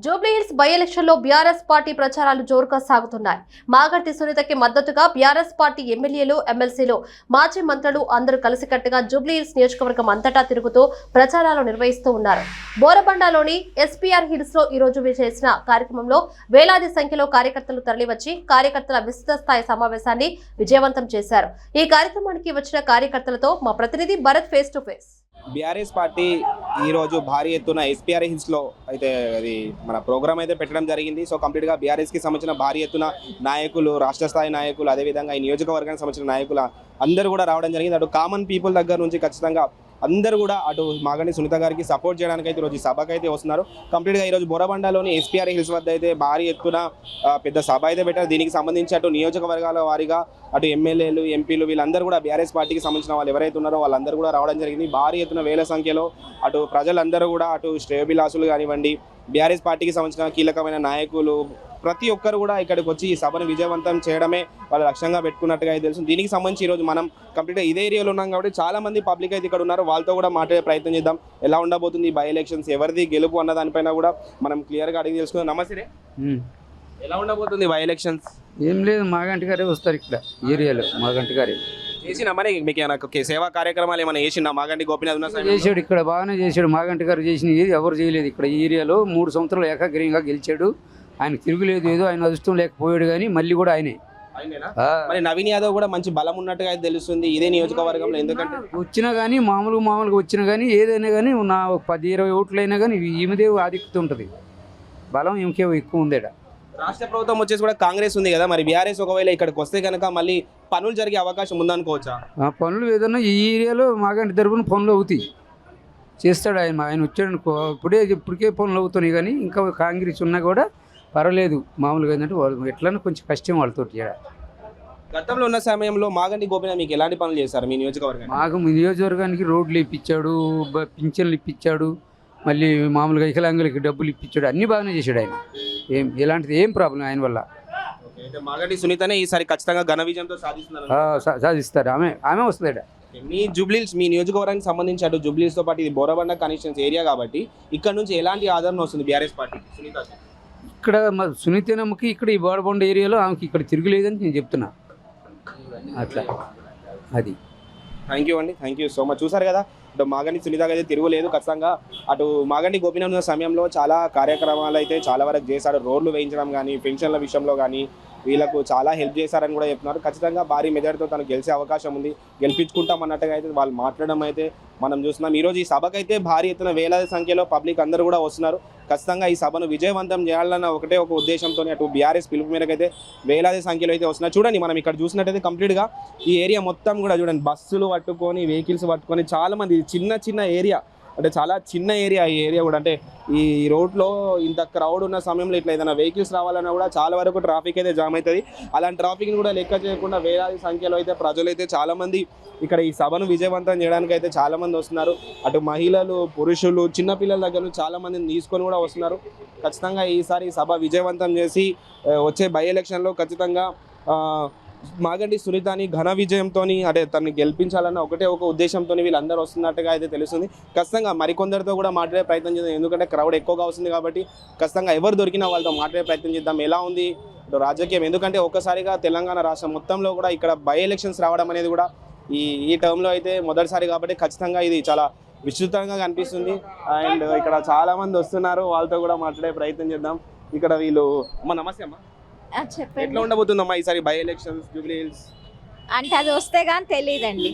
Jubilee Hills by election లో BRS party ప్రచారాలు జోరుగా సాగుతున్నాయి. మాగంటి సునీతకి మద్దతుగా బీఆర్ఎస్ పార్టీ ఎమ్మెల్యేలు, ఎమ్మెల్సీలు, మాజీ మంత్రులు అందరూ కలిసికట్టుగా జూబ్లీహిల్స్ నియోజకవర్గం అంతటా తిరుగుతూ ప్రచారాలు నిర్వహిస్తూ ఉన్నారు. బోరబండలోని ఎస్పీఆర్ హిల్స్ లో ఈ రోజు చేసిన కార్యక్రమంలో వేలాది సంఖ్యలో కార్యకర్తలు తరలివచ్చి కార్యకర్తల విస్తృత స్థాయి సమావేశాన్ని విజయవంతం చేశారు. ఈ కార్యక్రమానికి వచ్చిన కార్యకర్తలతో మా ప్రతినిధి Bharat face to face. BRS party ఈరోజు భారీ ఎత్తున ఎస్పీఆర్ హిల్స్లో అయితే అది మన ప్రోగ్రామ్ అయితే పెట్టడం జరిగింది. సో కంప్లీట్గా బీఆర్ఎస్కి సంబంధించిన భారీ ఎత్తున నాయకులు, రాష్ట్ర స్థాయి నాయకులు, అదేవిధంగా ఈ నియోజకవర్గానికి సంబంధించిన నాయకులు అందరూ కూడా రావడం జరిగింది. అటు కామన్ పీపుల్ దగ్గర నుంచి ఖచ్చితంగా అందరూ కూడా అటు మాగంటి సునీత గారికి సపోర్ట్ చేయడానికి అయితే ఈరోజు సభకు అయితే వస్తున్నారు. కంప్లీట్గా ఈరోజు బోరబండలోని ఎస్పీఆర్ హిల్స్ వద్ద అయితే భారీ ఎత్తున పెద్ద సభ అయితే పెట్టారు. దీనికి సంబంధించి అటు నియోజకవర్గాల వారీగా అటు ఎమ్మెల్యేలు, ఎంపీలు వీళ్ళందరూ కూడా బీఆర్ఎస్ పార్టీకి సంబంధించిన వాళ్ళు ఎవరైతే ఉన్నారో వాళ్ళందరూ కూడా రావడం జరిగింది. భారీ ఎత్తున వేల సంఖ్యలో అటు ప్రజలందరూ కూడా అటు శ్రేయోభిలాసులు కానివ్వండి, బీఆర్ఎస్ పార్టీకి సంబంధించిన కీలకమైన నాయకులు ప్రతి ఒక్కరు కూడా ఇక్కడికి వచ్చి ఈ సభను విజయవంతం చేయడమే వాళ్ళ లక్ష్యంగా పెట్టుకున్నట్టుగా తెలుసు. దీనికి సంబంధించి ఈరోజు మనం కంప్లీట్గా ఇదే ఏరియాలో ఉన్నాం కాబట్టి చాలా మంది పబ్లిక్ అయితే ఇక్కడ ఉన్నారు. వాళ్ళతో కూడా మాట్లాడే ప్రయత్నం చేద్దాం. ఎలా ఉండబోతుంది బై ఎలక్షన్స్, ఎవరిది గెలుపు అన్న దానిపైన కూడా మనం క్లియర్గా అడిగి తెలుసుకుందాం. నమస్తే, ఎలా ఉండబోతుంది బై ఎలక్షన్స్? ఏం లేదు, మాగంటి గారే వస్తారు ఇక్కడ ఏరియాలో. మాగంటి గారే చేసిన మరి మీకు ఏమైనా సేవా కార్యక్రమాలు ఏమైనా చేసిందా? మాగంటి గోపీనాథ్ చేశాడు, ఇక్కడ బాగానే చేశాడు. మాగంటి గారు చేసిన ఏది ఎవరు చేయలేదు. ఇక్కడ ఈ ఏరియాలో 3 సంవత్సరాలు ఏకాగ్రీయంగా గెలిచాడు. ఆయన తిరుగులేదు, ఏదో ఆయన అదృష్టం లేకపోయాడు, కానీ మళ్ళీ కూడా ఆయనే. మరి నవీన్ యాదవ్ కూడా మంచి బలం ఉన్నట్టుగా అయితే తెలుస్తుంది ఇదే నియోజకవర్గంలో. ఎందుకంటే వచ్చినా కానీ మామూలుగా వచ్చినా కానీ ఏదైనా కానీ నా 10-20 ఓట్లు అయినా కానీ ఈమెదే ఆధిక్యత ఉంటుంది. బలం ఇంకేమో ఎక్కువ ఉంది. రాష్ట్ర ప్రభుత్వం వచ్చేసి కూడా కాంగ్రెస్ ఉంది కదా, మరి బీఆర్ఎస్ ఒకవేళ ఇక్కడికి వస్తే కనుక మళ్ళీ పనులు జరిగే అవకాశం ఉందనుకోవచ్చా? పనులు ఏదన్నా ఈ ఏరియాలో మాగంటి తరపున పనులు అవుతాయి, చేస్తాడు ఆయన. ఆయన వచ్చాడు ఇప్పటికే పనులు అవుతున్నాయి, కానీ ఇంకా కాంగ్రెస్ ఉన్నా కూడా పర్వాలేదు. మామూలుగా ఏంటంటే వాళ్ళు ఎట్లన్నా కొంచెం కష్టం వాళ్ళతో. గతంలో ఉన్న సమయంలో మాగంటి గోపీనాథ్ మీకు ఎలాంటి పనులు చేశారు మీ నియోజకవర్గం? మీ నియోజకవర్గానికి రోడ్లు ఇప్పించాడు, పింఛన్లు ఇప్పించాడు, మళ్ళీ మామూలుగా వికలాంగులకి డబ్బులు ఇప్పించాడు. అన్నీ బాగానే చేశాడు ఆయన. ఎలాంటిది ఏం ప్రాబ్లం ఆయన వల్ల. మాగంటి సునీతనే ఈసారి ఖచ్చితంగా ఘన విజయంతో సాధిస్తారు. ఆమె వస్తుంది. మీ జూబ్లీహిల్స్, మీ నియోజకవర్గానికి సంబంధించి అటు జూబ్లీహిల్స్తో పాటు ఇది బోరబండ కాన్స్టిట్యుయెన్సీ ఏరియా కాబట్టి ఇక్కడ నుంచి ఎలాంటి ఆదరణ వస్తుంది బీఆర్ఎస్ పార్టీ సునీత? ఇక్కడ సునీతనమ్మకి ఇక్కడ ఈ బోరబండ ఏరియాలో ఆమెకి ఇక్కడ తిరుగులేదని నేను చెప్తున్నా. అట్లా అది. థ్యాంక్ యూ అండి, థ్యాంక్ యూ సో మచ్. చూసారు కదా, అటు మాగంటి సునీత అయితే తిరుగులేదు. ఖచ్చితంగా అటు మాగంటి గోపీనాథ్ ఉన్న సమయంలో చాలా కార్యక్రమాలు అయితే చాలా వరకు చేశాడు. రోడ్లు వేయించడం కానీ, పెన్షన్ల విషయంలో కానీ వీళ్ళకు చాలా హెల్ప్ చేశారని కూడా చెప్తున్నారు. ఖచ్చితంగా భారీ మెజార్టీతో తనకు గెలిచే అవకాశం ఉంది, గెలిపించుకుంటాం అన్నట్టుగా అయితే వాళ్ళు మాట్లాడడం అయితే మనం చూస్తున్నాం. ఈరోజు ఈ సభకు అయితే భారీ ఎత్తున వేలాది సంఖ్యలో పబ్లిక్ అందరూ కూడా వస్తున్నారు. ఖచ్చితంగా ఈ సభను విజయవంతం చేయాలన్న ఒకటే ఒక ఉద్దేశంతో అటు బీఆర్ఎస్ పిలుపు మేరకు అయితే వేలాది సంఖ్యలో అయితే వస్తున్నారు. చూడండి, మనం ఇక్కడ చూసినట్టయితే కంప్లీట్గా ఈ ఏరియా మొత్తం కూడా చూడండి, బస్సులు పట్టుకొని, వెహికల్స్ పట్టుకొని చాలా మంది, చిన్న ఏరియా అంటే చాలా చిన్న ఏరియా ఈ ఏరియా కూడా. అంటే ఈ రోడ్లో ఇంత క్రౌడ్ ఉన్న సమయంలో ఇట్లా ఏదైనా వెహికల్స్ రావాలన్నా కూడా చాలా వరకు ట్రాఫిక్ అయితే జామ్ అవుతుంది. అలాంటి ట్రాఫిక్ని కూడా లెక్క చేయకుండా వేలాది సంఖ్యలో అయితే ప్రజలు అయితే చాలామంది ఇక్కడ ఈ సభను విజయవంతం చేయడానికి అయితే చాలామంది వస్తున్నారు. అటు మహిళలు, పురుషులు, చిన్నపిల్లల దగ్గర నుంచి చాలామందిని తీసుకొని కూడా వస్తున్నారు. ఖచ్చితంగా ఈసారి సభ విజయవంతం చేసి వచ్చే బై ఎలక్షన్లో ఖచ్చితంగా మాగంటి సునీతని ఘన విజయంతో అంటే తనని గెలిపించాలన్న ఒకటే ఒక ఉద్దేశంతో వీళ్ళందరూ వస్తున్నట్టుగా అయితే తెలుస్తుంది. ఖచ్చితంగా మరికొందరితో కూడా మాట్లాడే ప్రయత్నం చేద్దాం, ఎందుకంటే క్రౌడ్ ఎక్కువగా వస్తుంది కాబట్టి ఖచ్చితంగా ఎవరు దొరికినా వాళ్ళతో మాట్లాడే ప్రయత్నం చేద్దాం. ఎలా ఉంది రాజకీయం? ఎందుకంటే ఒక్కసారిగా తెలంగాణ రాష్ట్రం మొత్తంలో కూడా ఇక్కడ బై ఎలక్షన్స్ రావడం అనేది కూడా ఈ టర్మ్లో అయితే మొదటిసారి కాబట్టి ఖచ్చితంగా ఇది చాలా విస్తృతంగా కనిపిస్తుంది. అండ్ ఇక్కడ చాలా మంది వస్తున్నారు, వాళ్ళతో కూడా మాట్లాడే ప్రయత్నం చేద్దాం. ఇక్కడ వీళ్ళు అమ్మ, నమస్తే అమ్మ. ఎట్లా ఉండబోతుందమ్మా ఈసారి బై ఎలక్షన్స్ జూబ్లీహిల్స్? అంటే అది వస్తే కానీ తెలియదండి.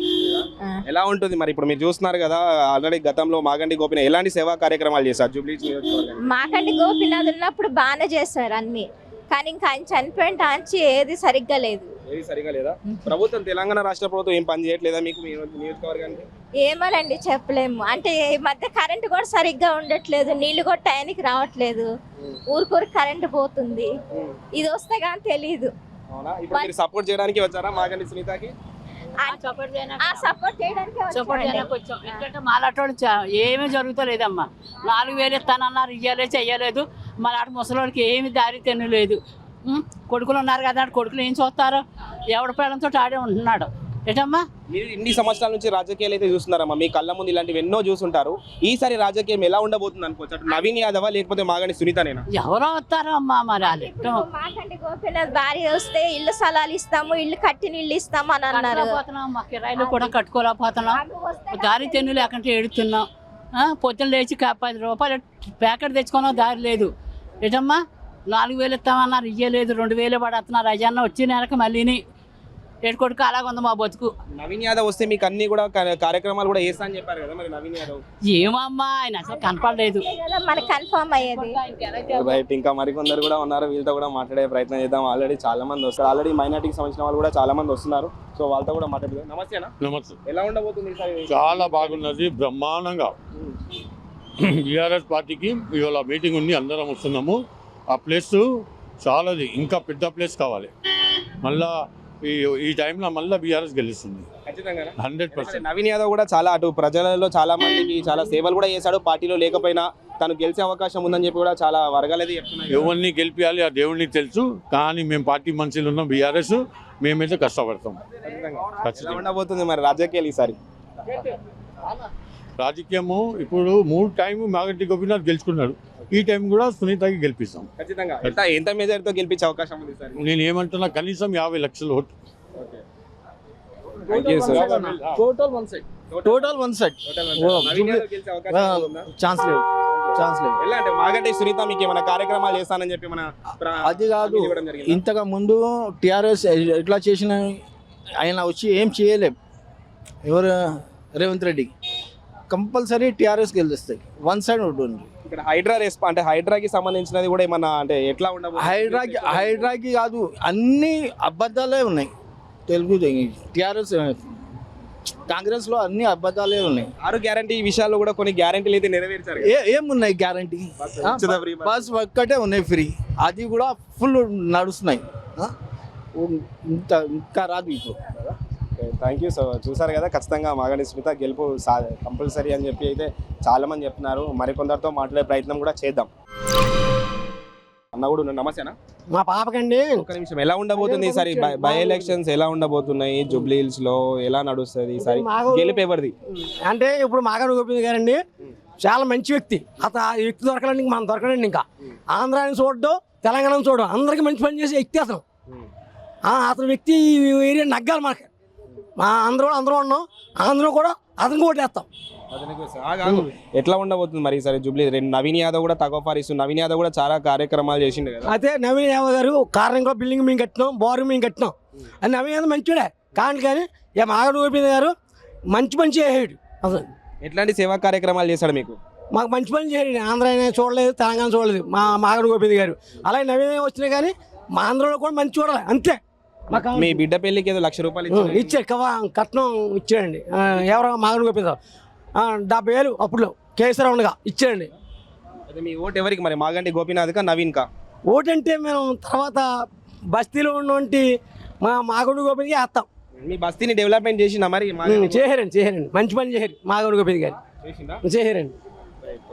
ఎలా ఉంటుంది మరి? ఇప్పుడు మీరు చూస్తున్నారు కదా, ఆల్రెడీ గతంలో మాగంటి గోపీనాథ్ ఎలాంటి సేవా కార్యక్రమాలు చేశారు జూబ్లీహిల్స్? మాగంటి గోపీనాథ్ ఉన్నప్పుడు బాగానే చేశారు అన్ని, కానీ ఇంకా ఆయన చనిపోయిన టాంచి ఏది సరిగ్గా లేదు. ఏది సరిగా లేదా? ప్రభుత్వం, తెలంగాణ రాష్ట్ర ప్రభుత్వం ఏం పని చేయట్లేదా మీకు మీ నియోజకవర్గానికి? ఏమోనండి, చెప్పలేము. అంటే ఈ మధ్య కరెంట్ కూడా సరిగ్గా ఉండట్లేదు, నీళ్లు కూడా టైంకి రావట్లేదు, ఊరికి కరెంట్ పోతుంది. ఇది వస్తే కానీ తెలియదు. సపోర్ట్ చేయడానికి వచ్చారా మాగంటి సునీతకి? సపోర్ట్ చేయడానికి వచ్చాం. ఎందుకంటే మాలాటోడు ఏమీ జరుగుతలేదమ్మా. 4000 ఇస్తానన్నారు, చెయ్యలేదు. మళ్ళీ ముసలోడికి ఏమి దారి తెన్నలేదు. కొడుకులు ఉన్నారు కదా, కొడుకులు ఏం చూస్తారు? ఎవడి పేడంతో ఆడే ఉంటున్నాడు. ఏటమ్మా మీరు ఇన్ని సంవత్సరాల నుంచి రాజకీయాలు అయితే చూస్తున్నారమ్మా, మీ కళ్ళ ముందు ఇలాంటివి ఎన్నో చూసుంటారు. ఈసారి రాజకీయం ఎలా ఉండబోతుంది అనుకోవచ్చు? అటు నవీన్ యాదవ్ లేకపోతే మాగంటి సునీతనేనా? ఎవరో వస్తారో అమ్మా మరి వాళ్ళు మాకంటే గోపీనాథ్ భార్య వస్తే ఇల్లు స్థలాలు ఇస్తాము, ఇల్లు కట్టిన ఇల్లు ఇస్తాము అని అన్నారు. పోతున్నాం, మా కిరాయిలు కూడా కట్టుకోలేకపోతున్నాం, దారి తెన్ను లేకుంటే ఎడుతున్నాం. పొద్దున్న లేచి 10 రూపాయలు ప్యాకెట్ తెచ్చుకున్నాం, దారి లేదు. ఏటమ్మా 4,000 ఇస్తామన్నారు, ఇయ్యలేదు. 2,000 పడుతున్నారు. అజన్న వచ్చి నెలకు మళ్ళీని ఏడుకోడికి అలాగ ఉంది మా బతుకు. నవీన్ యాదవ్ వస్తే మీకు అన్ని కూడా కార్యక్రమాలు కూడా చేస్తా అని చెప్పారు కదా మరి నవీన్ యాదవ్? ఏమమ్మా ఆయన అసలు కనపడలేదు. మనకు కన్ఫర్మ్ అయ్యేది. రైట్, ఇంకా మరికొందరు కూడా ఉన్నారు, వీళ్ళతో కూడా మాట్లాడే ప్రయత్నం చేద్దాం. ఆల్రెడీ చాలా మంది వస్తారు, ఆల్రెడీ మైనార్టీకి సంబంధించిన వాళ్ళు కూడా చాలా మంది వస్తున్నారు. సో వాళ్ళతో కూడా మాట్లాడదాం. నమస్తేనా? నమస్తే. ఎలా ఉండబోతుంది ఈసారి? చాలా బాగున్నది, బ్రహ్మాండంగా. బీఆర్ఎస్ పార్టీకి ఇవాళ మీటింగ్ ఉంది, అందరం వస్తున్నాము. ఆ ప్లేస్ చాలా ఇంకా పెద్ద ప్లేస్ కావాలి. మళ్ళా ఈ టైంలో మళ్ళీ బీఆర్ఎస్ గెలుస్తుంది 100%. నవీన్ యాదవ్ కూడా చాలా అటు ప్రజలలో చాలా మందికి చాలా సేవలు కూడా చేశాడు. పార్టీలో లేకపోయినా తను గెలిచే అవకాశం ఉందని చెప్పి కూడా చాలా వర్గాలు అయితే చెప్తున్నాయి. ఎవరిని గెలిపించాలి ఆ దేవుడిని తెలుసు, కానీ మేము పార్టీ మనుషులు ఉన్నాం. బీఆర్ఎస్ మేమైతే కష్టపడతాం. ఎలా ఉండబోతుంది మరి రాజకీయాలు ఈసారి? రాజకీయము ఇప్పుడు 3 టైము మాగంటి గోపీనాథ్ గెలుచుకున్నాడు, ఈ టైం కూడా సునీతకి గెలిపిస్తాం. ఖచ్చితంగా. ఎంత మెజారిటీతో గెలిపించే అవకాశం ఉంది సార్? నేను ఏమంటున్నా, కనీసం 50 లక్షల vote. Total one side chance లేదు. ఎలా అంటే మాగంటి సునీత మీకు ఏమైనా కార్యక్రమాలు చేస్తానని చెప్పి మన అది కాదు, ఇంతగా ముందు టిఆర్ఎస్ ఎట్లా చేసిన ఆయన వచ్చి ఏం చేయలేం. ఎవరు రేవంత్ రెడ్డి కంపల్సరీ టిఆర్ఎస్ గెలుస్తాయి. వన్ సైడ్ ఉంటుంది. ఇక్కడ హైడ్రా అంటే హైడ్రాకి సంబంధించినది కూడా ఏమన్నా అంటే ఎట్లా ఉండబోతుంది? హైడ్రాకి కాదు, అన్ని అబద్ధాలే ఉన్నాయి. తెలుగు టిఆర్ఎస్ కాంగ్రెస్ లో అన్ని అబద్ధాలే ఉన్నాయి. 6 గ్యారంటీ విషయాల్లో కూడా కొన్ని గ్యారంటీలు అయితే నెరవేర్చారు. ఏమున్నాయి గ్యారంటీ? బస్ ఒక్కటే ఉన్నాయి ఫ్రీ, అది కూడా ఫుల్ నడుస్తున్నాయి. ఇంకా రాదు ఇప్పుడు. Thank you. సో చూసారు కదా, ఖచ్చితంగా మాగంటి సునీత గెలుపు కంపల్సరీ అని చెప్పి అయితే చాలా మంది చెప్తున్నారు. మరికొందరితో మాట్లాడే ప్రయత్నం కూడా చేద్దాం. అన్న కూడా ఉన్నాడు. నమస్తేనా? మా పాపకండి. ఒక నిమిషం, ఎలా ఉండబోతుంది ఈసారి బై ఎలక్షన్స్? ఎలా ఉండబోతున్నాయి? జూబ్లీ హిల్స్ లో ఎలా నడుస్తుంది ఈసారి? గెలుపు ఎవరిది? అంటే ఇప్పుడు మాగంటి గోపీనాథ్ గారండి చాలా మంచి వ్యక్తి. అతను ఆ వ్యక్తి దొరకడానికి మనం దొరకడండి. ఇంకా ఆంధ్రాని చూడడం, తెలంగాణను చూడడం, అందరికీ మంచి పని చేసే వ్యక్తి అతను. అతని వ్యక్తి ఏరియా నగ్గాలి మనకి. మా అందరూ ఉన్నాం, అందరూ కూడా అతనికి ఓటేస్తాం. ఎట్లా ఉండబోతుంది మరి ఈసారి జూబ్లీ? నవీన్ యాదవ్ కూడా తగోపారిస్తుంది. నవీన్ యాదవ్ కూడా చాలా కార్యక్రమాలు చేసిండు కదా. అయితే నవీన్ యాదవ్ గారు కారణంగా బిల్డింగ్ మేము కట్టినాం, బోరు మేము కట్టినాం. అది నవీన్ యాదవ్ మంచిడే కానీ ఇక మాగంటి గోపీనాథ్ గారు మంచి పని చేసాడు. అసలు ఎట్లాంటి సేవా కార్యక్రమాలు చేశాడు మీకు? మాకు మంచి పని చేయండి. ఆంధ్ర అయినా చూడలేదు, తెలంగాణ చూడలేదు మాగంటి గోపీనాథ్ గారు. అలాగే నవీన్ వచ్చినాయి కానీ మా ఆంధ్రలో కూడా మంచి చూడాలి అంతే. మీ బిడ్డ పెళ్లికి ఏదో 1,00,000 రూపాయలు ఇచ్చాడు, కట్నం ఇచ్చాడండి. ఎవరో మాగంటి గోపీనాథ్ 70,000 అప్పుడు కేసీఆర్ ఉండగా ఇచ్చాడండి. మీ ఓటు ఎవరికి మరి? మాగంటి గోపీనాథ్ కా నవీన్ కా? ఓటు అంటే మేము తర్వాత బస్తీలో ఉన్నటువంటి మాగంటి గోపీనాథ్కి వేస్తాం. మీ బస్తీని డెవలప్మెంట్ చేసిందా మరి? చేశారండి మంచి పని చేశారు మాగంటి గోపీనాథ్ గారు చేశారండి.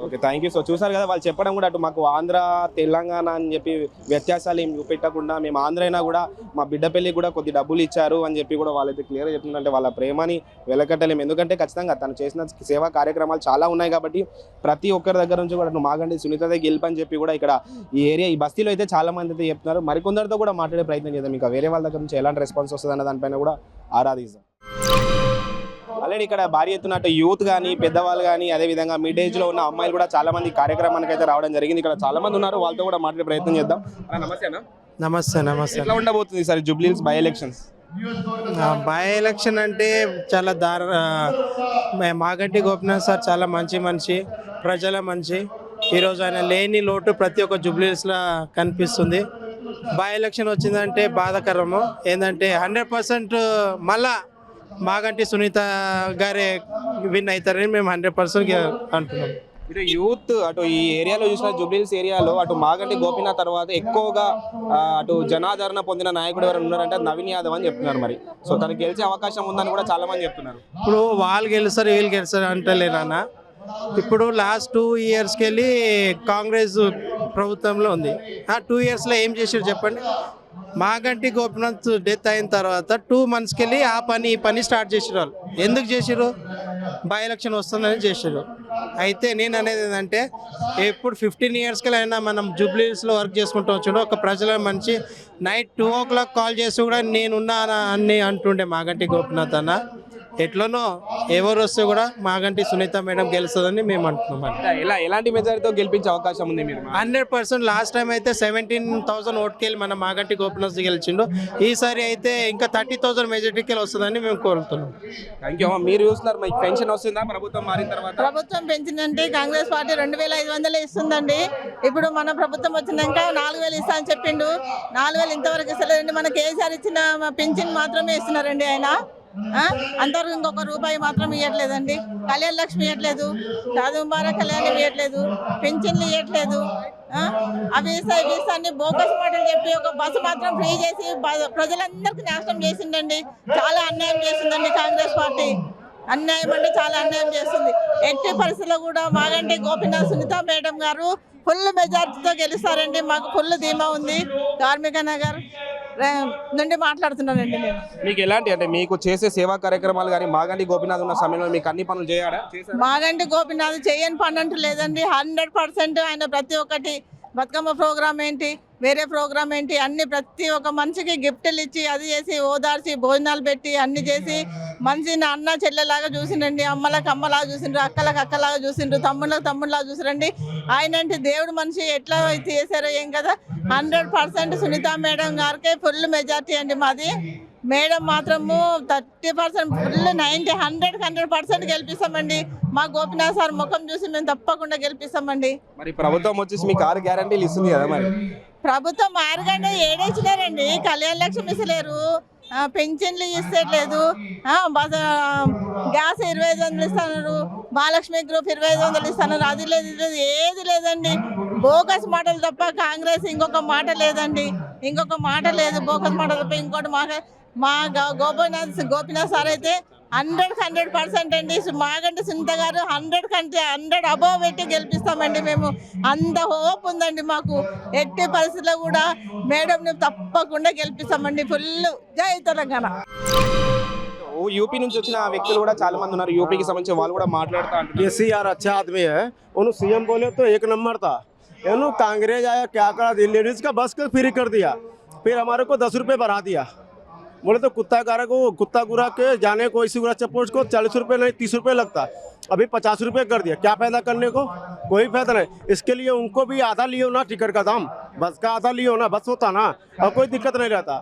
Okay, thank you. సో చూసారు కదా, వాళ్ళు చెప్పడం కూడా అటు మాకు ఆంధ్ర తెలంగాణ అని చెప్పి వ్యత్యాసాలు ఏం చూపెట్టకుండా మేము ఆంధ్ర అయినా కూడా మా బిడ్డ పెళ్ళికి కూడా కొద్ది డబ్బులు ఇచ్చారు అని చెప్పి కూడా వాళ్ళైతే క్లియర్గా చెప్తుందంటే వాళ్ళ ప్రేమని వెలకట్టలేము. ఎందుకంటే ఖచ్చితంగా తను చేసిన సేవా కార్యక్రమాలు చాలా ఉన్నాయి కాబట్టి ప్రతి ఒక్కరి దగ్గర నుంచి కూడా మాగంటి సునీతదే గెలుపు అని చెప్పి కూడా ఇక్కడ ఈ బస్తీలో అయితే చాలా మంది అయితే చెప్తున్నారు. మరికొందరితో కూడా మాట్లాడే ప్రయత్నం చేద్దాం. ఇంకా వేరే వాళ్ళ దగ్గర నుంచి ఎలాంటి రెస్పాన్స్ వస్తుంది అన్న దానిపైన కూడా ఆరాధిస్తాం. ఆల్రెడీ ఇక్కడ భారీ ఎత్తున యూత్ కానీ పెద్దవాళ్ళు కానీ అదేవిధంగా మిడ్ ఏజ్ లో ఉన్న అమ్మాయిలు కూడా చాలా మంది కార్యక్రమానికి అయితే రావడం జరిగింది. ఇక్కడ చాలా మంది ఉన్నారు, వాళ్ళతో కూడా మాట్లాడే ప్రయత్నం చేద్దాం. నమస్తే. ఎట్లా ఉండబోతుంది sir Jubilee hills by elections? By election అంటే చాలా మాగంటి గోపీనాథ్ సార్ చాలా మంచి మనిషి, ప్రజల మనిషి. ఈరోజు ఆయన లేని లోటు ప్రతి ఒక్క జూబ్లీ హిల్స్లో కనిపిస్తుంది. బై ఎలక్షన్ వచ్చిందంటే బాధాకరము. ఏంటంటే 100% మళ్ళా మాగంటి సునీత గారే విన్ అవుతారని మేము 100% అంటున్నాం. మీరు యూత్ అటు ఈ ఏరియాలో చూసిన జూబ్లీ హిల్స్ ఏరియాలో అటు మాగంటి గోపీనాథ్ తర్వాత ఎక్కువగా అటు జనాదరణ పొందిన నాయకుడు ఎవరు ఉన్నారంటే నవీన్ యాదవ్ అని చెప్తున్నారు. మరి సో తనకు గెలిచే అవకాశం ఉందని కూడా చాలా మంది చెప్తున్నారు. ఇప్పుడు వాళ్ళు గెలుస్తారు వీళ్ళు గెలుస్తారు అంటలేరన్న. ఇప్పుడు లాస్ట్ 2 ఇయర్స్కి వెళ్ళి కాంగ్రెస్ ప్రభుత్వంలో ఉంది. ఆ 2 ఇయర్స్లో ఏం చేశారు చెప్పండి? మాగంటి గోపినాథ్ డెత్ అయిన తర్వాత 2 monthsకి వెళ్ళి ఆ పని ఈ పని స్టార్ట్ చేసిరు వాళ్ళు. ఎందుకు చేసిరు? బై ఎలక్షన్ వస్తుందని చేసిరు. అయితే నేను అనేది ఏంటంటే ఎప్పుడు 15 yearsకి అయినా మనం జూబ్లీస్లో వర్క్ చేసుకుంటూ వచ్చాడు. ఒక ప్రజల మంచి నైట్ 2 o'clock కాల్ చేసి కూడా నేనున్నా అని అంటుండే మాగంటి గోపినాథ్ అన్న. ఎట్లనో ఎవరు వస్తే కూడా మాగంటి సునీత మేడం గెలుస్తుందని మేము అంటున్నాం. ఎలాంటి మెజారిటీతో గెలిపించే అవకాశం ఉంది మీరు? 100%. లాస్ట్ టైం అయితే 17,000 ఓటుకి వెళ్ళి మన మాగంటి గోపినాథ్ గెలిచిండు. ఈసారి అయితే ఇంకా 30,000 మెజారిటీకి వస్తుందని మేము కోరుతున్నాం. Thank you. మీరు చూస్తున్నారు, మీకు పెన్షన్ వస్తుందా ప్రభుత్వం మారిన తర్వాత? ప్రభుత్వం పెంచిందంటే కాంగ్రెస్ పార్టీ 2,500 ఇస్తుందండి. ఇప్పుడు మన ప్రభుత్వం వచ్చినాక 4,000 ఇస్తా అని చెప్పిండు. 4,000 ఇంతవరకు ఇస్తలేదండి. మన కేసీఆర్ ఇచ్చిన పెన్షన్ మాత్రమే ఇస్తున్నారండి ఆయన. అంతవరకు ఇంకొక రూపాయి మాత్రం ఇవ్వట్లేదండి. కళ్యాణ లక్ష్మి ఇవ్వట్లేదు, చదువు మారా కళ్యాణం ఇవ్వట్లేదు, పెన్షన్లు ఇవ్వట్లేదు. అవి ఇస్తా అన్ని బోకస్ మాటలు చెప్పి ఒక బస్సు మాత్రం ఫ్రీ చేసి ప్రజలందరికీ నాశనం చేసిందండి. చాలా అన్యాయం చేసిందండి కాంగ్రెస్ పార్టీ. అన్యాయం అంటే చాలా అన్యాయం చేస్తుంది. ఎట్టి పరిస్థితుల్లో కూడా మాగంటి గోపినాథ్ సునీత మేడం గారు ఫుల్ మెజార్టీతో గెలుస్తారండి. మాకు ఫుల్ ధీమా ఉంది. కార్మిక నగర్ నుండి మాట్లాడుతున్నానండి నేను. మీకు ఎలాంటి అంటే మీకు చేసే సేవా కార్యక్రమాలు కానీ మాగంటి గోపినాథ్ ఉన్న సమయంలో మీకు అన్ని పనులు చేయాడా? మాగంటి గోపినాథ్ చేయని పని అంటూ లేదండి. 100% ఆయన ప్రతి ఒక్కటి బతుకమ్మ ప్రోగ్రామ్ ఏంటి, వేరే ప్రోగ్రామ్ ఏంటి, అన్ని ప్రతి ఒక్క మనిషికి గిఫ్ట్లు ఇచ్చి అది చేసి ఓదార్చి భోజనాలు పెట్టి అన్ని చేసి మనిషిని అన్న చెల్లెలాగా చూసిండండి. అమ్మలకు అమ్మలాగా చూసిండ్రు, అక్కలకు అక్కలాగా చూసిండ్రు, తమ్ముళ్ళకి తమ్ముళ్ళలాగా చూసిరండి. ఆయన అంటే దేవుడు మనిషి ఎట్లా చేశారో ఏం కదా. 100% సునీత మేడం గారికే ఫుల్ మెజార్టీ అండి మాది. మేడం మాత్రము 30% ఫుల్ 100% గెలిపిస్తామండి. మా గోపినాథ్ సార్ ముఖం చూసి మేము తప్పకుండా గెలిపిస్తామండి. మరి ప్రభుత్వం వచ్చేసి మీకు 6 గ్యారంటీలు ఇస్తుంది కదా, మరి ప్రభుత్వం 6 గంటలు ఏడేసినారండి. కళ్యాణ లక్ష్మి ఇస్తలేరు, పెన్షన్లు ఇస్తలేదు, గ్యాస్ 2500 ఇస్తున్నారు, మహాలక్ష్మి గ్రూప్ 2500 ఇస్తున్నారు. అది లేదు ఇది లేదు ఏది లేదండి. బోకస్ మాటలు తప్ప కాంగ్రెస్ ఇంకొక మాట లేదండి. ఇంకొక మాట లేదు. బోకస్ మాట తప్ప ఇంకోటి మాట. మా గోపినాథ్ సార్ అయితే 100% అండి. మాగంటి సునీత గారు 100 అబోవ్ పెట్టి గెలిపిస్తామండి మేము. అంత హోప్ ఉందండి మాకు. ఎట్టి పరిస్థితుల్లో కూడా మేడంని తప్పకుండా గెలిపిస్తామండి. ఫుల్ జై తెలంగాణ. యూపీ నుంచి వచ్చిన వ్యక్తులు కూడా చాలా మంది ఉన్నారు. యూపీకి సంబంధించిన వాళ్ళు కూడా మాట్లాడుతూ అంటున్నారు. केसीआर अच्छा आदमी है, उन्होंने सीएम बोले तो 1 नंबर था. उन्होंने कांग्रेस आया क्या करा दिया, लेडीज का बस को फ्री कर दिया, फिर हमारे को 10 रुपये बढ़ा दिया. बोले तो कुत्ता गुरा के जाने को इसी गुरा चप्पोच को 40 रुपये नहीं 30 रुपये लगता, अभी 50 रुपये कर दिया. क्या फायदा करने को? कोई फायदा नहीं. इसके लिए उनको भी आधा लियो ना टिकट का दाम, बस का आधा लियो ना, बस होता ना, और कोई दिक्कत नहीं रहता.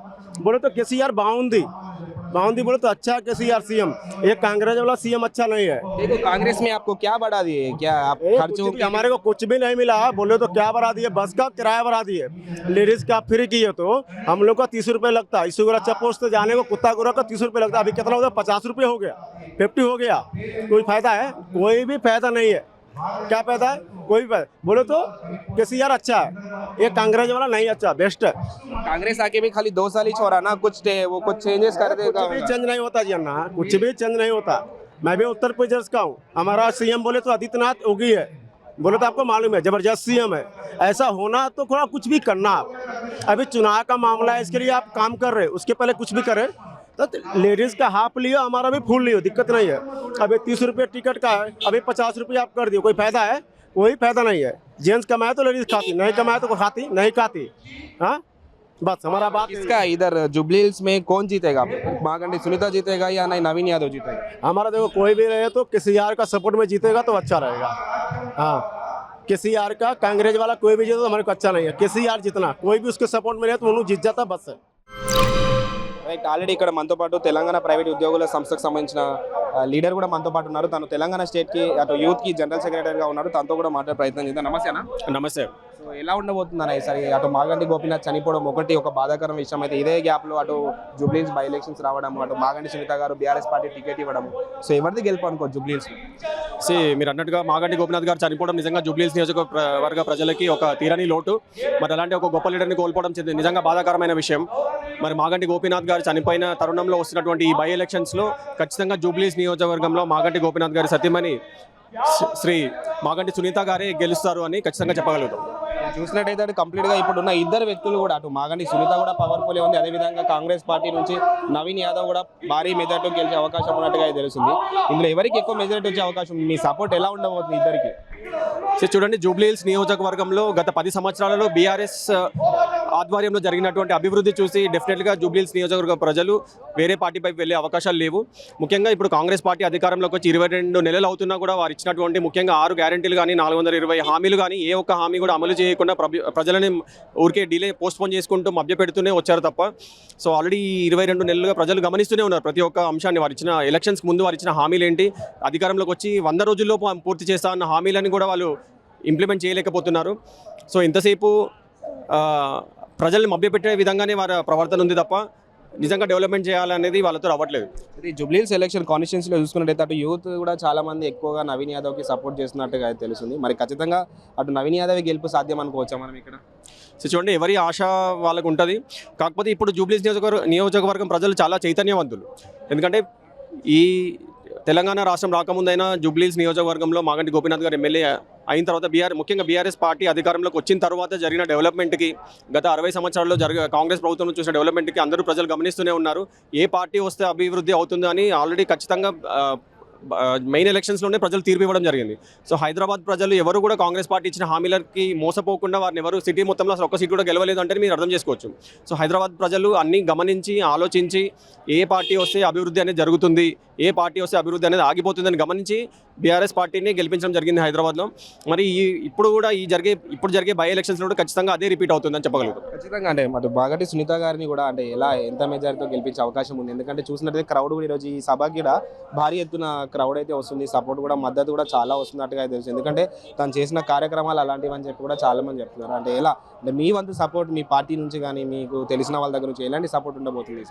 बोले तो केसीआर बाउंदी बोले तो अच्छा केसीआर सीएम. ये कांग्रेस वाला सीएम अच्छा नहीं है. देखो कांग्रेस में आपको क्या बढ़ा दिए, क्या आप खर्चों हमारे को कुछ भी नहीं मिला. बोले तो क्या बढ़ा दिए, बस का किराया बढ़ा दिए. लेडीज का फ्री किए तो हम लोग का 30 रुपये लगता, इसुगुरा चप्पोच तो जाने को कुत्ता गुरा का 30 रुपये लगता. अभी कितना हो गया, 50 रुपये हो गया, 50 हो गया. कोई फायदा है? कोई भी फायदा नहीं है. क्या फायदा है? कोई फायदा. बोले तो केसीआर अच्छा है, ये कांग्रेस वाला नहीं अच्छा, बेस्ट है. कांग्रेस आके भी खाली 2 साल ही छोड़ा ना, कुछ चेंजेस कर देगा. कुछ भी चेंज नहीं होता जी अन्ना, कुछ भी चेंज नहीं होता. मैं भी उत्तर प्रदेश का हूँ. हमारा सीएम बोले तो आदित्यनाथ योगी है. बोले तो आपको मालूम है जबरदस्त सीएम है. ऐसा होना तो थोड़ा कुछ भी करना. आप अभी चुनाव का मामला है, इसके लिए आप काम कर रहे, उसके पहले कुछ भी करें. तो लेडीज़ का हाफ लियो, हमारा भी फुल लियो, दिक्कत नहीं है. अभी 30 रुपये टिकट का है, अभी 50 रुपये आप कर दियो. कोई फायदा है? कोई फायदा नहीं है. जेंट्स कमाए तो लेडीज खाती, नहीं कमाए तो खाती नहीं खाती. हाँ बस हमारा बात. इसका इधर जुबली हिल्स में कौन जीतेगा? मागंटी सुनीता जीतेगा या नहीं नवीन यादव जीतेगा? हमारा देखो कोई भी रहे तो केसीआर का सपोर्ट में जीतेगा तो अच्छा रहेगा. हाँ केसीआर का, कांग्रेस वाला कोई भी जीते तो हमारे को अच्छा नहीं है. केसीआर जितना कोई भी उसके सपोर्ट में रहे तो उन्होंने जीत जाता बस है. రైట్, ఆల్రెడీ ఇక్కడ మనతో పాటు తెలంగాణ ప్రైవేట్ ఉద్యోగుల సంస్థకు సంబంధించిన లీడర్ కూడా మనతో పాటు ఉన్నారు. తను తెలంగాణ స్టేట్కి అటు యూత్కి జనరల్ సెక్రటరీగా ఉన్నారు. తనతో కూడా మాట్లాడే ప్రయత్నం చేద్దాం. నమస్తే అన్న. నమస్తే. సో ఎలా ఉండబోతుందన్న ఈసారి అటు మాగంటి గోపినాథ్ చనిపోవడం ఒక బాధాకరం విషయం అయితే, ఇదే గ్యాప్లో అటు జూబ్లీహిల్స్ బై ఎలక్షన్స్ రావడం, అటు మాగంటి సునీత గారు బీఆర్ఎస్ పార్టీ టికెట్ ఇవ్వడం, సో ఎవరిది గెలుపు అనుకో జూబ్లీహిల్స్? మీరు అన్నట్టుగా మాగంటి గోపినాథ్ గారు చనిపోవడం నిజంగా జూబ్లీహిల్స్ నియోజకవర్గ ప్రజలకి ఒక తీరని లోటు. మరి అలాంటి ఒక గొప్ప లీడర్ని కోల్పోవడం నిజంగా బాధాకరమైన విషయం. మరి మాగంటి గోపినాథ్ గారు చనిపోయిన తరుణంలో వస్తున్నటువంటి ఈ బై ఎలక్షన్స్లో ఖచ్చితంగా జూబ్లీహిల్స్ నియోజకవర్గంలో మాగంటి గోపినాథ్ గారి సతీమణి శ్రీ మాగంటి సునీత గారే గెలుస్తారు అని ఖచ్చితంగా చెప్పగలుగుతాం. చూసినట్టయితే అటు కంప్లీట్గా ఇప్పుడున్న ఇద్దరు వ్యక్తులు కూడా అటు మాగంటి సునీత కూడా పవర్ఫుల్ ఉంది, అదేవిధంగా కాంగ్రెస్ పార్టీ నుంచి నవీన్ యాదవ్ కూడా భారీ మెజార్టీ గెలిచే అవకాశం ఉన్నట్టుగా తెలుస్తుంది. ఇందులో ఎవరికి ఎక్కువ మెజార్టీ వచ్చే అవకాశం, మీ సపోర్ట్ ఎలా ఉండబోతుంది ఇద్దరికి? చూడండి, జూబ్లీహిల్స్ నియోజకవర్గంలో గత 10 సంవత్సరాలలో బీఆర్ఎస్ ఆధ్వర్యంలో జరిగినటువంటి అభివృద్ధి చూసి డెఫినెట్గా జూబ్లీహిల్స్ నియోజకవర్గ ప్రజలు వేరే పార్టీపై వెళ్ళే అవకాశాలు లేవు. ముఖ్యంగా ఇప్పుడు కాంగ్రెస్ పార్టీ అధికారంలోకి వచ్చి 22 నెలలు అవుతున్నా కూడా వారు ఇచ్చినటువంటి ముఖ్యంగా 6 గ్యారెంటీలు కానీ 420 హామీలు కానీ ఏ ఒక్క హామీ కూడా అమలు చేయకుండా ప్రజలని ఊరికే డిలే పోస్ట్పోన్ చేసుకుంటూ మభ్యపెడుతూనే వచ్చారు తప్ప. సో ఆల్రెడీ 22 నెలలుగా ప్రజలు గమనిస్తూనే ఉన్నారు ప్రతి ఒక్క అంశాన్ని. వారు ఇచ్చిన ఎలక్షన్స్ ముందు వారు ఇచ్చిన హామీలు ఏంటి, అధికారంలోకి వచ్చి 100 రోజుల్లో పూర్తి చేస్తా అన్న హామీలని కూడా వాళ్ళు ఇంప్లిమెంట్ చేయలేకపోతున్నారు. సో ఇంతసేపు ప్రజల్ని మభ్యపెట్టే విధంగానే వారి ప్రవర్తన ఉంది తప్ప నిజంగా డెవలప్మెంట్ చేయాలనేది వాళ్ళతో అవ్వట్లేదు. ఇది జూబ్లీహిల్స్ ఎలక్షన్ కాన్స్టిట్యున్సీలో చూసుకున్నట్టయితే అటు యూత్ కూడా చాలా మంది ఎక్కువగా నవీన్ యాదవ్కి సపోర్ట్ చేస్తున్నట్టుగా తెలుస్తుంది. మరి ఖచ్చితంగా అటు నవీన్ యాదవ్ గెలుపు సాధ్యం అనుకోవచ్చా మనం ఇక్కడ? సో చూడండి, ఎవరి ఆశ వాళ్ళకు ఉంటుంది. కాకపోతే ఇప్పుడు జూబ్లీహిల్స్ నియోజకవర్గం ప్రజలు చాలా చైతన్యవంతులు. ఎందుకంటే ఈ తెలంగాణ రాష్ట్రం రాకముందైనా జూబ్లీహిల్స్ నియోజకవర్గంలో మాగంటి గోపీనాథ్ గారు ఎమ్మెల్యే అయిన తర్వాత ముఖ్యంగా బీఆర్ఎస్ పార్టీ అధికారంలోకి వచ్చిన తర్వాత జరిగిన డెవలప్మెంట్కి, గత 60 సంవత్సరాల్లో కాంగ్రెస్ ప్రభుత్వం చూసిన డెవలప్మెంట్కి అందరూ ప్రజలు గమనిస్తూనే ఉన్నారు. ఏ పార్టీ వస్తే అభివృద్ధి అవుతుందో అని ఆల్రెడీ ఖచ్చితంగా మెయిన్ ఎలక్షన్స్లోనే ప్రజలు తీర్పు ఇవ్వడం జరిగింది. సో హైదరాబాద్ ప్రజలు ఎవరు కూడా కాంగ్రెస్ పార్టీ ఇచ్చిన హామీలకి మోసపోకుండా వారిని ఎవరు సిటీ మొత్తంలో అసలు ఒక్క సీట్ కూడా గెలవలేదు అంటే మీరు అర్థం చేసుకోవచ్చు. సో హైదరాబాద్ ప్రజలు అన్నీ గమనించి ఆలోచించి ఏ పార్టీ వస్తే అభివృద్ధి అనేది జరుగుతుంది, ఏ పార్టీ వస్తే అభివృద్ధి అనేది ఆగిపోతుందని గమనించి బీఆర్ఎస్ పార్టీని గెలిపించడం జరిగింది హైదరాబాద్లో. మరి ఇప్పుడు కూడా ఇప్పుడు జరిగే బై ఎలక్షన్స్లో కూడా ఖచ్చితంగా అదే రిపీట్ అవుతుందని చెప్పగలుగుతాం. ఖచ్చితంగా అంటే మరి మాగంటి సునీత గారిని కూడా అంటే ఎంత మెజారిటీతో గెలిపించే అవకాశం ఉంది? ఎందుకంటే చూసినట్టయితే క్రౌడ్ కూడా ఈరోజు ఈ సభకి కూడా భారీ ఎత్తున క్రౌడ్ అయితే వస్తుంది, సపోర్ట్ కూడా మద్దతు కూడా చాలా వస్తున్నట్టుగా తెలుసు. ఎందుకంటే తను చేసిన కార్యక్రమాలు అలాంటివి అని చెప్పి కూడా చాలా మంది చెప్తున్నారు. అంటే ఎలా అంటే మీ వంతు సపోర్ట్ మీ పార్టీ నుంచి కానీ మీకు తెలిసిన వాళ్ళ దగ్గర నుంచి ఎలాంటి సపోర్ట్ ఉండబోతుంది?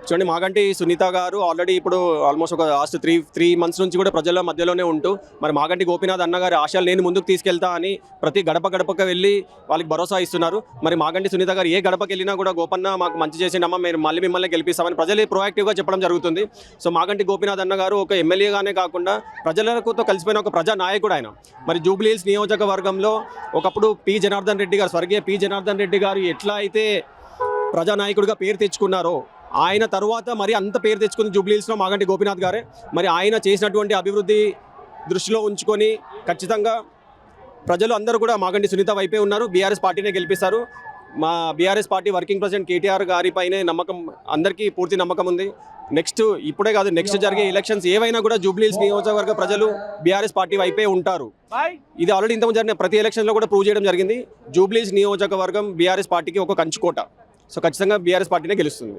చూడండి, మాగంటి సునీత గారు ఆల్రెడీ ఇప్పుడు ఆల్మోస్ట్ ఒక లాస్ట్ 3 months నుంచి కూడా ప్రజల మధ్యలోనే ఉంటూ మరి మాగంటి గోపీనాథ్ అన్నగారి ఆశలు నేను ముందుకు తీసుకెళ్తా అని ప్రతి గడపకు వెళ్ళి వాళ్ళకి భరోసా ఇస్తున్నారు. మరి మాగంటి సునీత గారు ఏ గడపకి వెళ్ళినా కూడా గోపన్న మాకు మంచి చేసిండమ్మా, మీరు మళ్ళీ మిమ్మల్ని గెలిపిస్తామని ప్రజలే ప్రొయాక్టివ్గా చెప్పడం జరుగుతుంది. సో మాగంటి గోపీనాథ్ అన్న గారు ఒక ఎమ్మెల్యేగానే కాకుండా ప్రజలతో కలిసిపోయిన ఒక ప్రజా నాయకుడు ఆయన. మరి జూబ్లీహిల్స్ నియోజకవర్గంలో ఒకప్పుడు స్వర్గీయ పి జనార్దన్ రెడ్డి గారు ఎట్లా అయితే ప్రజానాయకుడిగా పేరు తెచ్చుకున్నారో ఆయన తర్వాత మరి అంత పేరు తెచ్చుకుంది జూబ్లీహిల్స్లో మాగంటి గోపీనాథ్ గారే. మరి ఆయన చేసినటువంటి అభివృద్ధి దృష్టిలో ఉంచుకొని ఖచ్చితంగా ప్రజలు అందరూ కూడా మాగంటి సునీత వైపే ఉన్నారు, బీఆర్ఎస్ పార్టీనే గెలిపిస్తారు. మా BRS party working president KTR గారిపైనే నమ్మకం, అందరికీ పూర్తి నమ్మకం ఉంది. ఇప్పుడే కాదు, నెక్స్ట్ జరిగే ఎలక్షన్స్ ఏవైనా కూడా జూబ్లీహిల్స్ నియోజకవర్గ ప్రజలు బీఆర్ఎస్ పార్టీ వైపే ఉంటారు. ఇది ఆల్రెడీ ఇంతకుముందు జరిగిన ప్రతి ఎలక్షన్లో కూడా ప్రూవ్ చేయడం జరిగింది. జూబ్లీహిల్స్ నియోజకవర్గం బీఆర్ఎస్ పార్టీకి ఒక కంచుకోట. సో ఖచ్చితంగా బీఆర్ఎస్ పార్టీనే గెలుస్తుంది.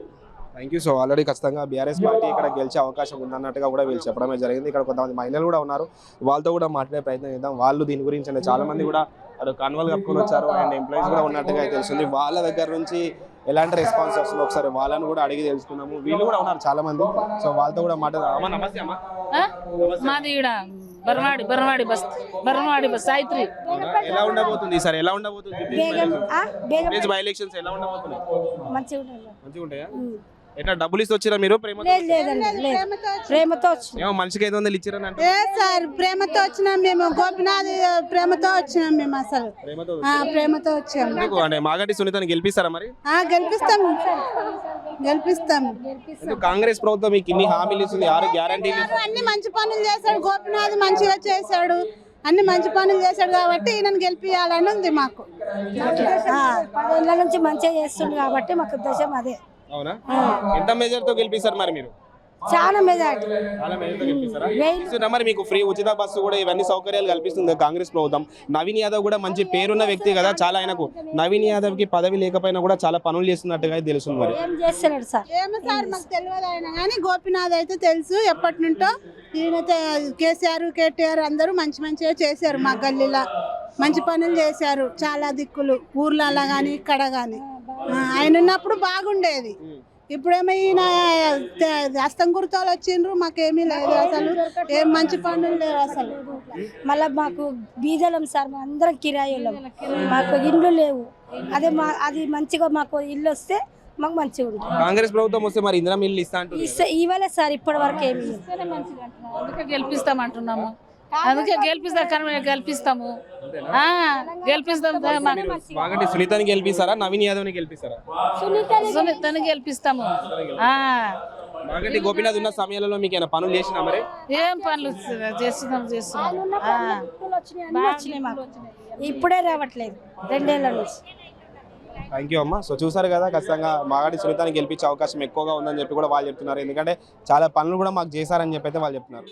Thank you. సో ఆల్రెడీ ఖచ్చితంగా బీఆర్ఎస్ పార్టీ ఇక్కడ గెలిచే అవకాశం ఉందన్నట్టుగా కూడా వీళ్ళు చెప్పడమే జరిగింది. ఇక్కడ కొంతమంది మహిళలు కూడా ఉన్నారు, వాళ్ళతో కూడా మాట్లాడే ప్రయత్నం చేద్దాం. వాళ్ళు దీని గురించి అంటే చాలా మంది కూడా అటు కన్వల్ కప్పుకొని వచ్చారు అండ్ ఎంప్లాయీస్ కూడా ఉన్నట్టుగా తెలుస్తుంది. వాళ్ళ దగ్గర నుంచి ఎలాంటి రెస్పాన్స్ వస్తుందో ఒకసారి వాళ్ళని కూడా అడిగి తెలుసుకున్నాము. వీళ్ళు కూడా ఉన్నారు చాలా మంది, సో వాళ్ళతో కూడా మాట్లాడదాం. నమస్తే అమ్మా. మాది బర్వాడి బస్ సాయిత్రి. ఎలా ఉండబోతుంది సార్? ఎలా ఉండబోతుంది బై ఎలక్షన్స్? ఎలా ఉండబోతున్నాయి? మంచిగా ఉంటాయా? ఎట్లా డబ్బులు ఇస్తే వచ్చిరా మీరు? ప్రేమతో ఏమో మనిషికి 500 ఇచ్చిరని అంటే సార్ ప్రేమతో వచ్చినాం మేము, గోపినాథ్ ప్రేమతో వచ్చినాం మేము, అసలు ప్రేమతో వచ్చాము. అంటే మాగంటి సునీతని గెలిపిస్తారా మరి? గెలిపిస్తాము. కాంగ్రెస్ ప్రభుత్వం మీకు ఇన్ని హామీలు ఇస్తుంది, 6 గ్యారంటీలు, అన్ని మంచి పనులు చేశాడు గోపినాథ్, మంచిగా చేశాడు, అన్ని మంచి పనులు చేశాడు కాబట్టి ఈయనను గెలిపియాలని ఉంది మాకు. 10 ఏళ్ళ నుంచి మంచిగా చేస్తుంది కాబట్టి మాకు ఉద్దేశం అదే. అవునా? ఎంత మెజార్టీతో గెలిపిస్తారు మరి మీరు? చాలా మెజార్టీ. మరి మీకు ఫ్రీ ఉచిత బస్సు కూడా ఇవన్నీ సౌకర్యాలు కల్పిస్తుంది కాంగ్రెస్ ప్రభుత్వం. నవీన్ యాదవ్ కూడా మంచి పేరున్న వ్యక్తి కదా, చాలా ఆయనకు నవీన్ యాదవ్ కి పదవి లేకపోయినా కూడా చాలా పనులు చేస్తున్నట్టుగా తెలుస్తుంది. మరి ఏమో సార్ మాకు తెలియదు ఆయన, కానీ గోపినాథ్ అయితే తెలుసు ఎప్పటి నుంటో. ఈయన కేసీఆర్ కేటీఆర్ అందరూ మంచిగా చేశారు, మా గల్లీలో మంచి పనులు చేశారు, చాలా దిక్కులు ఊర్లలో కానీ ఇక్కడ కానీ. ఆయన ఉన్నప్పుడు బాగుండేది, ఇప్పుడేమో ఈయన హస్తం గుర్తాలు వచ్చిండ్రు, మాకేమీ లేదు, అసలు ఏం మంచి పనులు లేవు అసలు. మళ్ళీ మాకు బీదలం సార్, మా అందరం కిరాయిలం, మాకు ఇండ్లు లేవు. అది మంచిగా మాకు ఇల్లు వస్తే మాకు మంచిగా ఉంటుంది. కాంగ్రెస్ ప్రభుత్వం వస్తే మరి ఇందిరా ఇల్లు ఇస్తా ఇవ్వలేదు సార్ ఇప్పటి వరకు ఏమి. అందుకే గెలిపిస్తామంటున్నాము. అందుకే గెలిపిస్తాము గెలిపిస్తాం మాగంటి సునీతని గెలిపిస్తారా, నవీన్ యాదవ్ని గెలిపిస్తారా? సునీతని గెలిపిస్తాము. మాగంటి గోపీనాథ్ ఉన్న సమయాలలో మీకు ఏమైనా పనులు చేసినా మరి? ఏం పనులు చేస్తున్నాం ఇప్పుడే రావట్లేదు 2 ఏళ్ల నుంచి. థ్యాంక్ యూ అమ్మ. సో చూసారు కదా, ఖచ్చితంగా మాగంటి సునీతని గెలిపించే అవకాశం ఎక్కువగా ఉందని చెప్పి కూడా వాళ్ళు చెప్తున్నారు. ఎందుకంటే చాలా పనులు కూడా మాకు చేశారని చెప్పి అయితే వాళ్ళు చెప్తున్నారు.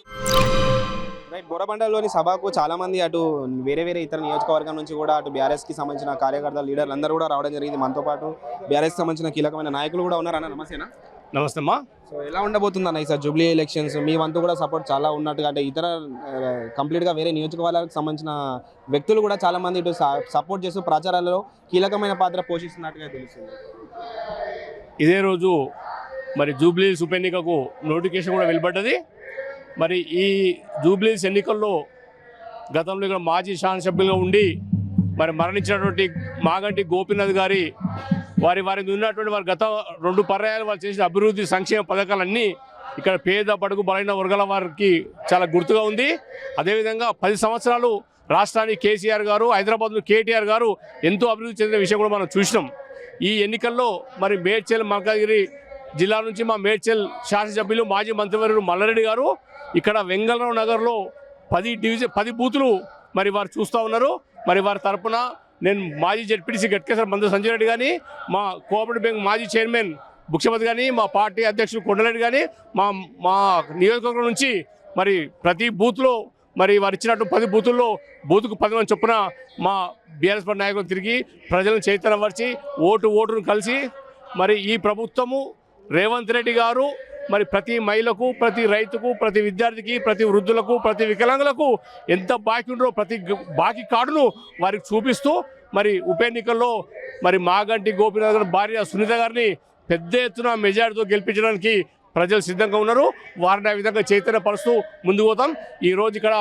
రైట్, బోరబండలోని సభకు చాలా మంది అటు వేరే ఇతర నియోజకవర్గం నుంచి కూడా అటు బీఆర్ఎస్కి సంబంధించిన కార్యకర్తలు, లీడర్లు అందరూ కూడా రావడం జరిగింది. మనతో పాటు బీఆర్ఎస్కి సంబంధించిన కీలకమైన నాయకులు కూడా ఉన్నారన్న. నమస్తేనా? నమస్తే అమ్మా. సో ఎలా ఉండబోతుంది అన్న ఈసారి జూబ్లీ ఎలక్షన్స్? మీ వంతు కూడా సపోర్ట్ చాలా ఉన్నట్టుగా, అంటే ఇతర కంప్లీట్గా వేరే నియోజకవర్గాలకు సంబంధించిన వ్యక్తులు కూడా చాలా మంది ఇటు సపోర్ట్ చేస్తూ ప్రచారాలలో కీలకమైన పాత్ర పోషిస్తున్నట్టుగా తెలుస్తుంది. ఇదే రోజు మరి జూబ్లీస్ ఉప ఎన్నికకు నోటిఫికేషన్ కూడా వెలువడ్డది. మరి ఈ జూబ్లీస్ ఎన్నికల్లో గతంలో ఇక్కడ మాజీ శాసనసభ్యులుగా ఉండి మరి మరణించినటువంటి మాగంటి గోపీనాథ్ గారి వారి ఉన్నటువంటి వారి గత 2 పర్యాయాలు వాళ్ళు చేసిన అభివృద్ధి సంక్షేమ పథకాలన్నీ ఇక్కడ పేద బడుగు బలైన వర్గాల వారికి చాలా గుర్తుగా ఉంది. అదేవిధంగా 10 సంవత్సరాలు రాష్ట్రానికి కేసీఆర్ గారు, హైదరాబాద్లో కేటీఆర్ గారు ఎంతో అభివృద్ధి చెందిన విషయం కూడా మనం చూసినాం. ఈ ఎన్నికల్లో మరి మేడ్చల్ మల్కాజ్గిరి జిల్లా నుంచి మా మేడ్చల్ శాసనసభ్యులు మాజీ మంత్రివర్యులు మల్లారెడ్డి గారు ఇక్కడ వెంగళరావు నగర్లో 10 బూతులు మరి వారు చూస్తూ ఉన్నారు. మరి వారి తరపున నేను మాజీ జెడ్పీటీసీ గట్కేశ్వర మంత్రి సంజయ్ రెడ్డి కానీ, మా కోఆపరేటివ్ బ్యాంక్ మాజీ చైర్మన్ బుక్షపతి కానీ, మా పార్టీ అధ్యక్షుడు కొండరెడ్డి కానీ, మా నియోజకవర్గం నుంచి మరి ప్రతి బూత్లో మరి వారు ఇచ్చినట్టు 10 బూతుల్లో బూతుకు 10 మంది చొప్పున మా బీఆర్ఎస్ పార్టీ నాయకులు తిరిగి ప్రజలను చైతన్యపరిచి ఓటును కలిసి మరి ఈ ప్రభుత్వము రేవంత్ రెడ్డి గారు మరి ప్రతి మహిళకు, ప్రతి రైతుకు, ప్రతి విద్యార్థికి, ప్రతి వృద్ధులకు, ప్రతి వికలాంగులకు ఎంత బాకీ ఉండో ప్రతి బాకీ కార్డును వారికి చూపిస్తూ మరి ఉప ఎన్నికల్లో మరి మాగంటి గోపీనాథ్ గారి భార్య సునీత గారిని పెద్ద ఎత్తున మెజారిటీతో గెలిపించడానికి ప్రజలు సిద్ధంగా ఉన్నారు. వారిని ఆ విధంగా చైతన్యపరుస్తూ ముందుకు పోతాం. ఈరోజు ఇక్కడ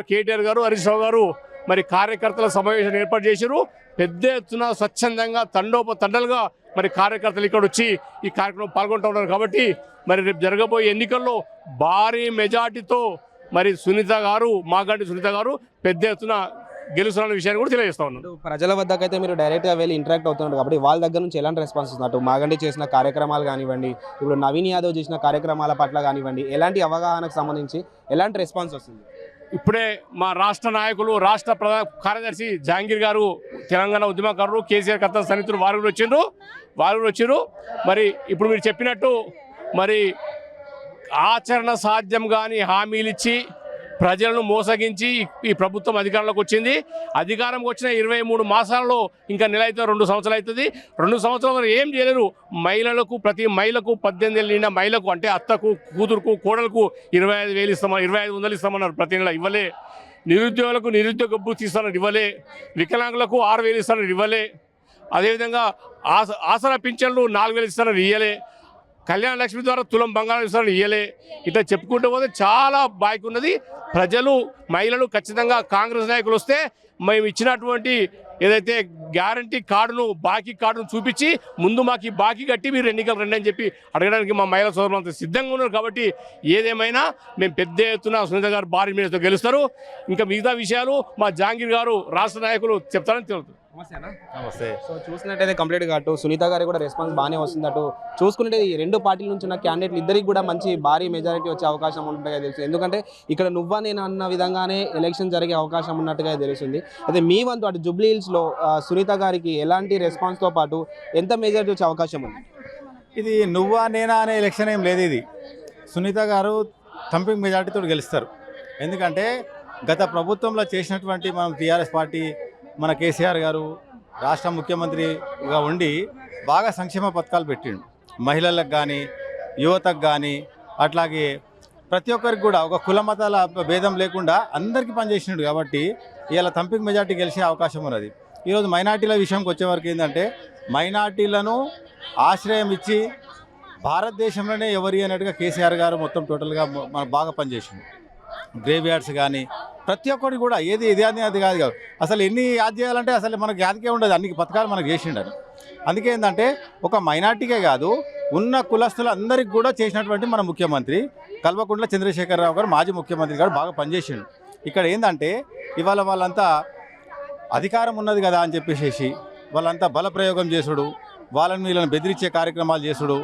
కేటీఆర్ గారు, హరీష్ రావు గారు మరి కార్యకర్తల సమావేశం ఏర్పాటు చేశారు. పెద్ద ఎత్తున స్వచ్ఛందంగా తండలుగా మరి కార్యకర్తలు ఇక్కడ వచ్చి ఈ కార్యక్రమం పాల్గొంటూ ఉన్నారు. కాబట్టి మరి రేపు జరగబోయే ఎన్నికల్లో భారీ మెజార్టీతో మరి మాగంటి సునీత గారు పెద్ద ఎత్తున గెలుస్తున్న విషయాన్ని కూడా తెలియజేస్తా ఉన్నాను. ప్రజల వద్దకైతే మీరు డైరెక్ట్గా వెళ్ళి ఇంటరాక్ట్ అవుతున్నారు కాబట్టి వాళ్ళ దగ్గర నుంచి ఎలాంటి రెస్పాన్స్ వస్తున్నట్టు? మాగంటి చేసిన కార్యక్రమాలు కానివ్వండి, ఇప్పుడు నవీన్ యాదవ్ చేసిన కార్యక్రమాల పట్ల కానివ్వండి, ఎలాంటి అవగాహనకు సంబంధించి ఎలాంటి రెస్పాన్స్ వస్తుంది? ఇప్పుడే మా రాష్ట్ర నాయకులు, రాష్ట్ర ప్రధాన కార్యదర్శి జహాంగీర్ గారు, తెలంగాణ ఉద్యమకారులు, కేసీఆర్ కర్త సన్నిహితులు వారు కూడా వచ్చారు. మరి ఇప్పుడు మీరు చెప్పినట్టు మరి ఆచరణ సాధ్యం కానీ హామీలు ఇచ్చి ప్రజలను మోసగించి ఈ ప్రభుత్వం అధికారంలోకి వచ్చింది. అధికారంకి వచ్చిన 23 మాసాలలో ఇంకా నెల అయితే 2 సంవత్సరాలు అవుతుంది. 2 సంవత్సరాలు ఏం చేయలేరు. మహిళలకు, ప్రతి మహిళకు 18 ఏళ్ళు నిండిన మహిళకు అంటే అత్తకు, కూతురుకు, కోడలకు 25,000 ఇస్తామన్నారు, 2,500 ఇస్తామన్నారు. ప్రతి నెల ఇవ్వలే. నిరుద్యోగులకు నిరుద్యోగ భృతి ఇస్తానని ఇవ్వలే. వికలాంగులకు 6,000 ఇస్తానని ఇవ్వలే. అదేవిధంగా ఆసరా పింఛన్లు 4,000 ఇస్తానని ఇవ్వలే. కళ్యాణ లక్ష్మి ద్వారా తులం బంగారం ఇస్తారని ఇయ్యలే. ఇట్లా చెప్పుకుంటూ పోతే చాలా బాకీ ఉన్నది. ప్రజలు, మహిళలు ఖచ్చితంగా కాంగ్రెస్ నాయకులు వస్తే మేము ఇచ్చినటువంటి ఏదైతే గ్యారంటీ కార్డును, బాకీ కార్డును చూపించి ముందు మాకు ఈ బాకీ కట్టి మీరు ఎన్నికలు రండి అని చెప్పి అడగడానికి మా మహిళా సోదరులంతా సిద్ధంగా ఉన్నారు. కాబట్టి ఏదేమైనా మేము పెద్ద ఎత్తున సునీత గారు భారీ మీదతో గెలుస్తారు. ఇంకా మిగతా విషయాలు మా జహాంగీర్ గారు, రాష్ట్ర నాయకులు చెప్తారని తెలుస్తుంది. నమస్తే. సో చూసినట్టయితే కంప్లీట్గా అటు సునీత గారికి కూడా రెస్పాన్స్ బాగానే వస్తుంది. అటు చూసుకున్నట్టు ఈ 2 పార్టీల నుంచి ఉన్న క్యాండిడేట్లు ఇద్దరికి కూడా మంచి భారీ మెజారిటీ వచ్చే అవకాశం ఉంటుందిగా తెలుసు. ఎందుకంటే ఇక్కడ నువ్వా నేను అన్న విధంగానే ఎలక్షన్ జరిగే అవకాశం ఉన్నట్టుగా తెలుస్తుంది. అయితే మీ వంతు అటు జూబ్లీ హిల్స్లో సునీత గారికి ఎలాంటి రెస్పాన్స్తో పాటు ఎంత మెజారిటీ వచ్చే అవకాశం ఉంది? ఇది నువ్వా నేనా అనే ఎలక్షన్ ఏం లేదు. ఇది సునీత గారు థంపింగ్ మెజారిటీతో గెలుస్తారు. ఎందుకంటే గత ప్రభుత్వంలో చేసినటువంటి మనం టీఆర్ఎస్ పార్టీ, మన కేసీఆర్ గారు రాష్ట్ర ముఖ్యమంత్రిగా ఉండి బాగా సంక్షేమ పథకాలు పెట్టిండు. మహిళలకు కానీ, యువతకు కానీ, అట్లాగే ప్రతి ఒక్కరికి కూడా ఒక కుల మతాల భేదం లేకుండా అందరికీ పనిచేసినాడు. కాబట్టి ఇలా థంపింగ్ మెజార్టీ గెలిచే అవకాశం ఉన్నది. ఈరోజు మైనార్టీల విషయంకి వచ్చేవరకు ఏంటంటే మైనార్టీలను ఆశ్రయం ఇచ్చి భారతదేశంలోనే ఎవరి అన్నట్టుగా కేసీఆర్ గారు మొత్తం టోటల్గా మనకు బాగా పనిచేసిండు. గ్రేవ్ యార్డ్స్ కానీ ప్రతి ఒక్కటి కూడా ఏది అది కాదు. అసలు ఎన్ని యాద్ చేయాలంటే అసలు మనకు యాదకే ఉండదు. అన్ని పథకాలు మనకు చేసిండని. అందుకే ఏంటంటే ఒక మైనార్టీకే కాదు, ఉన్న కులస్తులు అందరికి కూడా చేసినటువంటి మన ముఖ్యమంత్రి. కల్వకుంట్ల చంద్రశేఖరరావు గారు మాజీ ముఖ్యమంత్రి గారు బాగా పనిచేసిండు. ఇక్కడ ఏంటంటే ఇవాళ వాళ్ళంతా అధికారం ఉన్నది కదా అని చెప్పేసి వాళ్ళంతా బలప్రయోగం చేసుడు, వాళ్ళని వీళ్ళని బెదిరించే కార్యక్రమాలు చేసుడు,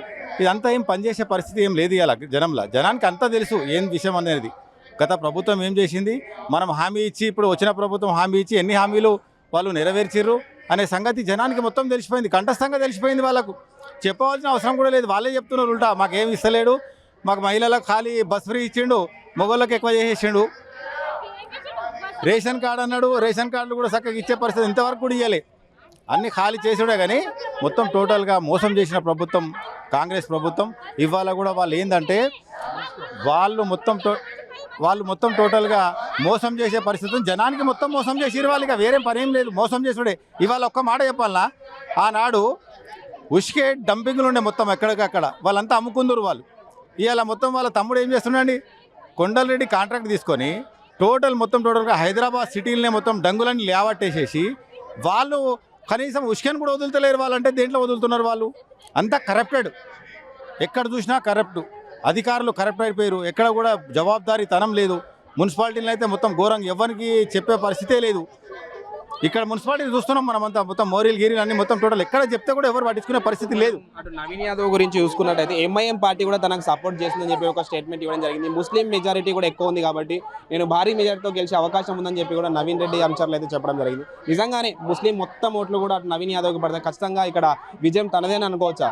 ఇదంతా ఏం పనిచేసే పరిస్థితి ఏం లేదు ఇలా జనానికి అంతా తెలుసు ఏం విషయం అనేది. గత ప్రభుత్వం ఏం చేసింది, మనం హామీ ఇచ్చి ఇప్పుడు వచ్చిన ప్రభుత్వం హామీ ఇచ్చి ఎన్ని హామీలు వాళ్ళు నెరవేర్చిర్రు అనే సంగతి జనానికి మొత్తం తెలిసిపోయింది, కంఠస్థంగా తెలిసిపోయింది. వాళ్ళకు చెప్పవలసిన అవసరం కూడా లేదు, వాళ్ళే చెప్తున్నారు ఉల్టా. మాకేం ఇస్తలేడు, మాకు మహిళలకు ఖాళీ బస్ ఫ్రీ ఇచ్చిండు, మొగోళ్ళకి ఎక్కువ చేసేసిండు. రేషన్ కార్డు అన్నాడు, రేషన్ కార్డులు కూడా చక్కగా ఇచ్చే పరిస్థితి ఇంతవరకు కూడా ఇవ్వలే. అన్నీ ఖాళీ చేసుడే కానీ మొత్తం టోటల్గా మోసం చేసిన ప్రభుత్వం కాంగ్రెస్ ప్రభుత్వం. ఇవాళ కూడా వాళ్ళు ఏంటంటే వాళ్ళు మొత్తం టోటల్గా మోసం చేసే పరిస్థితి జనానికి మొత్తం మోసం చేసిరు. వాళ్ళు ఇక వేరే పని ఏం లేదు, మోసం చేసుడే. ఇవాళ ఒక్క మాట చెప్పాలన్నా, ఆనాడు ఉష్కే డంపింగ్లు ఉండే మొత్తం ఎక్కడికక్కడ వాళ్ళంతా అమ్ముకుందరు వాళ్ళు. ఇవాళ మొత్తం వాళ్ళ తమ్ముడు ఏం చేస్తున్నాండి, కొండలరెడ్డి కాంట్రాక్ట్ తీసుకొని టోటల్గా హైదరాబాద్ సిటీలనే మొత్తం డంగులని లేవట్టేసేసి వాళ్ళు కనీసం ఉష్కెన్ కూడా వదులుతలేరు. వాళ్ళంటే దేంట్లో వదులుతున్నారు వాళ్ళు? అంతా కరప్టెడ్, ఎక్కడ చూసినా కరప్ట్. అధికారులు కరప్ట్ అయిపోయారు, ఎక్కడ కూడా జవాబుదారీతనం లేదు. మున్సిపాలిటీలు అయితే మొత్తం ఘోరంగా ఎవరికి చెప్పే పరిస్థితే లేదు. ఇక్కడ మున్సిపాలిటీ చూస్తున్నాం మనమంతా, మొత్తం మోరీలు గీరీలు అన్ని మొత్తం టోటల్ ఎక్కడ చెప్తే కూడా ఎవరు పట్టించుకునే పరిస్థితి లేదు. అటు నవీన్ యాదవ్ గురించి చూసుకున్నట్టయితే ఎంఐఎం పార్టీ కూడా తనకు సపోర్ట్ చేస్తుందని చెప్పి ఒక స్టేట్మెంట్ ఇవ్వడం జరిగింది. ముస్లిం మెజారిటీ కూడా ఎక్కువ ఉంది కాబట్టి నేను భారీ మెజారిటీతో గెలిచే అవకాశం ఉందని చెప్పి కూడా నవీన్ రెడ్డి అనుచరులు అయితే చెప్పడం జరిగింది. నిజంగానే ముస్లిం మొత్తం ఓట్లు కూడా అటు నవీన్ యాదవ్కి పడతాయి, ఖచ్చితంగా ఇక్కడ విజయం తనదేని అనుకోవచ్చా?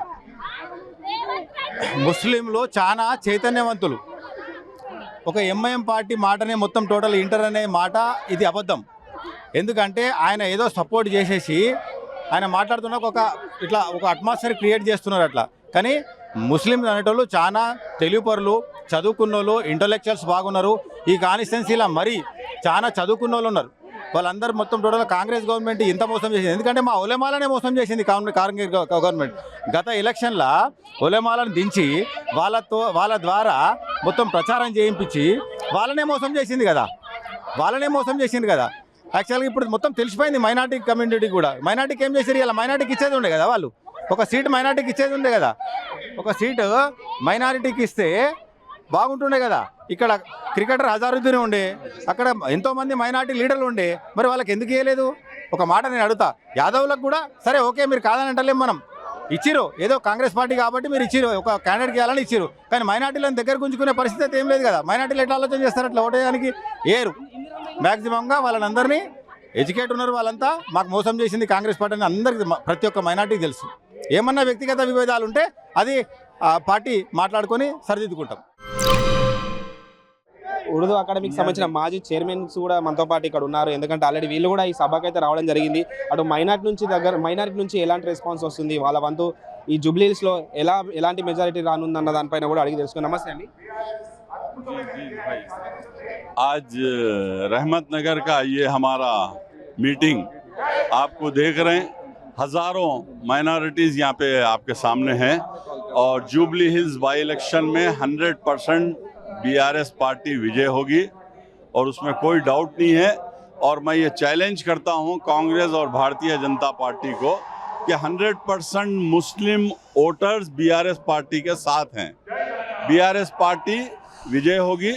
ముస్లింలు చాలా చైతన్యవంతులు. ఒక ఎంఐఎం పార్టీ మాటనే మొత్తం టోటల్ ఇంటర్ అనే మాట ఇది అబద్ధం. ఎందుకంటే ఆయన ఏదో సపోర్ట్ చేసేసి ఆయన మాట్లాడుతున్న ఒక అట్మాస్ఫియర్ క్రియేట్ చేస్తున్నారు అట్లా. కానీ ముస్లింలు అనేటోళ్ళు చాలా తెలివిపరులు, చదువుకున్న వాళ్ళు, ఇంటలెక్చువల్స్ బాగున్నారు. ఈ కాన్స్టిట్యున్సీలో మరీ చాలా చదువుకున్న వాళ్ళు ఉన్నారు. వాళ్ళందరూ మొత్తం టోటల్ కాంగ్రెస్ గవర్నమెంట్ ఇంత మోసం చేసింది. ఎందుకంటే మా ఉలమాలనే మోసం చేసింది కాంగ్రెస్ గవర్నమెంట్. గత ఎలక్షన్లో ఉలమాలను దించి వాళ్ళ ద్వారా మొత్తం ప్రచారం చేయించి వాళ్ళనే మోసం చేసింది కదా. యాక్చువల్గా ఇప్పుడు మొత్తం తెలిసిపోయింది మైనార్టీ కమ్యూనిటీ కూడా. మైనార్టీకి ఏం చేశారు, ఇలా మైనార్టీకి ఇచ్చేది ఉండే కదా, వాళ్ళు ఒక సీటు మైనార్టీకి ఇచ్చేది ఉండే కదా. ఒక సీటు మైనారిటీకి ఇస్తే బాగుంటుండే కదా. ఇక్కడ క్రికెటర్ అజారుద్దీన్ ఉండే, అక్కడ ఎంతోమంది మైనార్టీ లీడర్లు ఉండే, మరి వాళ్ళకి ఎందుకు ఇవ్వలేదు? ఒక మాట నేను అడుగుతా, యాదవ్లకు కూడా సరే ఓకే మీరు కాదని అంటలేం, మనం ఇచ్చిరు ఏదో కాంగ్రెస్ పార్టీ కాబట్టి మీరు ఇచ్చిరు, ఒక క్యాండిడేట్కి ఇవ్వాలని ఇచ్చిరు. కానీ మైనార్టీలను దగ్గర గుంజుకునే పరిస్థితి అయితే ఏం లేదు కదా. మైనార్టీలు ఎట్లా ఆలోచన చేస్తారు, అట్లా ఓటేయడానికి ఏరు. మ్యాక్సిమంగా వాళ్ళందరినీ ఎడ్యుకేట్ ఉన్నారు, వాళ్ళంతా మాకు మోసం చేసింది కాంగ్రెస్ పార్టీ అని అందరికీ ప్రతి ఒక్క మైనార్టీకి తెలుసు. ఏమన్నా వ్యక్తిగత విభేదాలు ఉంటే అది పార్టీ మాట్లాడుకొని సరిదిద్దుకుంటాం. ఉర్దూ అకాడమీకి సంబంధించిన మాజీ చైర్మన్స్ కూడా మనతో పాటు ఇక్కడ ఉన్నారు. ఎందుకంటే ఆల్రెడీ వీళ్ళు కూడా ఈ సభకు అయితే రావడం జరిగింది. అటు మైనారిటీ నుంచి ఎలాంటి రెస్పాన్స్ వస్తుంది, వాళ్ళ వంతు ఈ జూబ్లీహిల్స్లో ఎలాంటి మెజారిటీ రానుందన్న దానిపైన కూడా అడిగి తెలుసుకున్నాం. నమస్తే అండి. आज रहमत नगर का ये हमारा मीटिंग आपको देख रहे हैं, हज़ारों माइनॉरिटीज़ यहाँ पे आपके सामने हैं और जुबली हिल्स बाई इलेक्शन में 100% बीआरएस पार्टी विजय होगी और उसमें कोई डाउट नहीं है. और मैं ये चैलेंज करता हूँ कांग्रेस और भारतीय जनता पार्टी को कि 100% मुस्लिम वोटर्स बीआरएस पार्टी के साथ हैं. बीआरएस पार्टी विजय होगी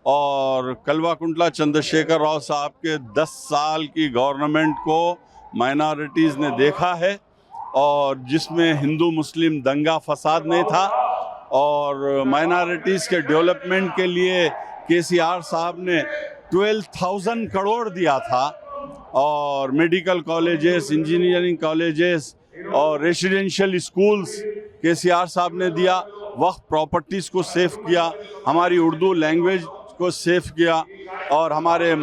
और कल्वाकुंटला चंद्रशेखर राव साहब के 10 साल की गवर्नमेंट को माइनॉरिटीज़ ने देखा है और जिसमें हिंदू मुस्लिम दंगा फसाद नहीं था और माइनॉरिटीज़ के डेवलपमेंट के लिए केसीआर साहब ने 12,000 करोड़ दिया था और मेडिकल कॉलेजेस, इंजीनियरिंग कॉलेजेस और रेसिडेंशियल स्कूल्स केसीआर साहब ने दिया. वक्त प्रॉपर्टीज़ को सेफ किया, हमारी उर्दू लैंग्वेज को सेफ किया और हमारे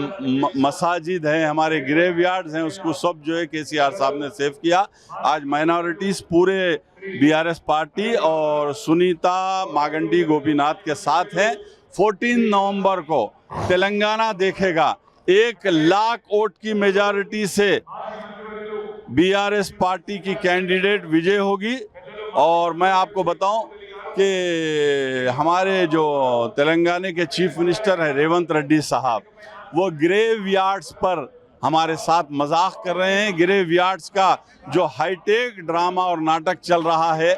मसाजिद हैं, हमारे ग्रेवयार्ड्स हैं, उसको सब जो है केसीआर साहब ने सेफ किया. आज माइनॉरिटीज़ पूरे बीआरएस पार्टी और सुनीता मागंडी गोपीनाथ के साथ हैं. 14 नवंबर को तेलंगाना देखेगा 1 लाख वोट की मेजॉरिटी से बीआरएस पार्टी की कैंडिडेट विजय होगी. और मैं आपको बताऊं कि हमारे जो तेलंगाना के चीफ मिनिस्टर हैं रेवंत रेड्डी साहब, वो ग्रेव यार्ड्स पर हमारे साथ मजाक कर रहे हैं. ग्रेव यार्ड्स का जो हाईटेक ड्रामा और नाटक चल रहा है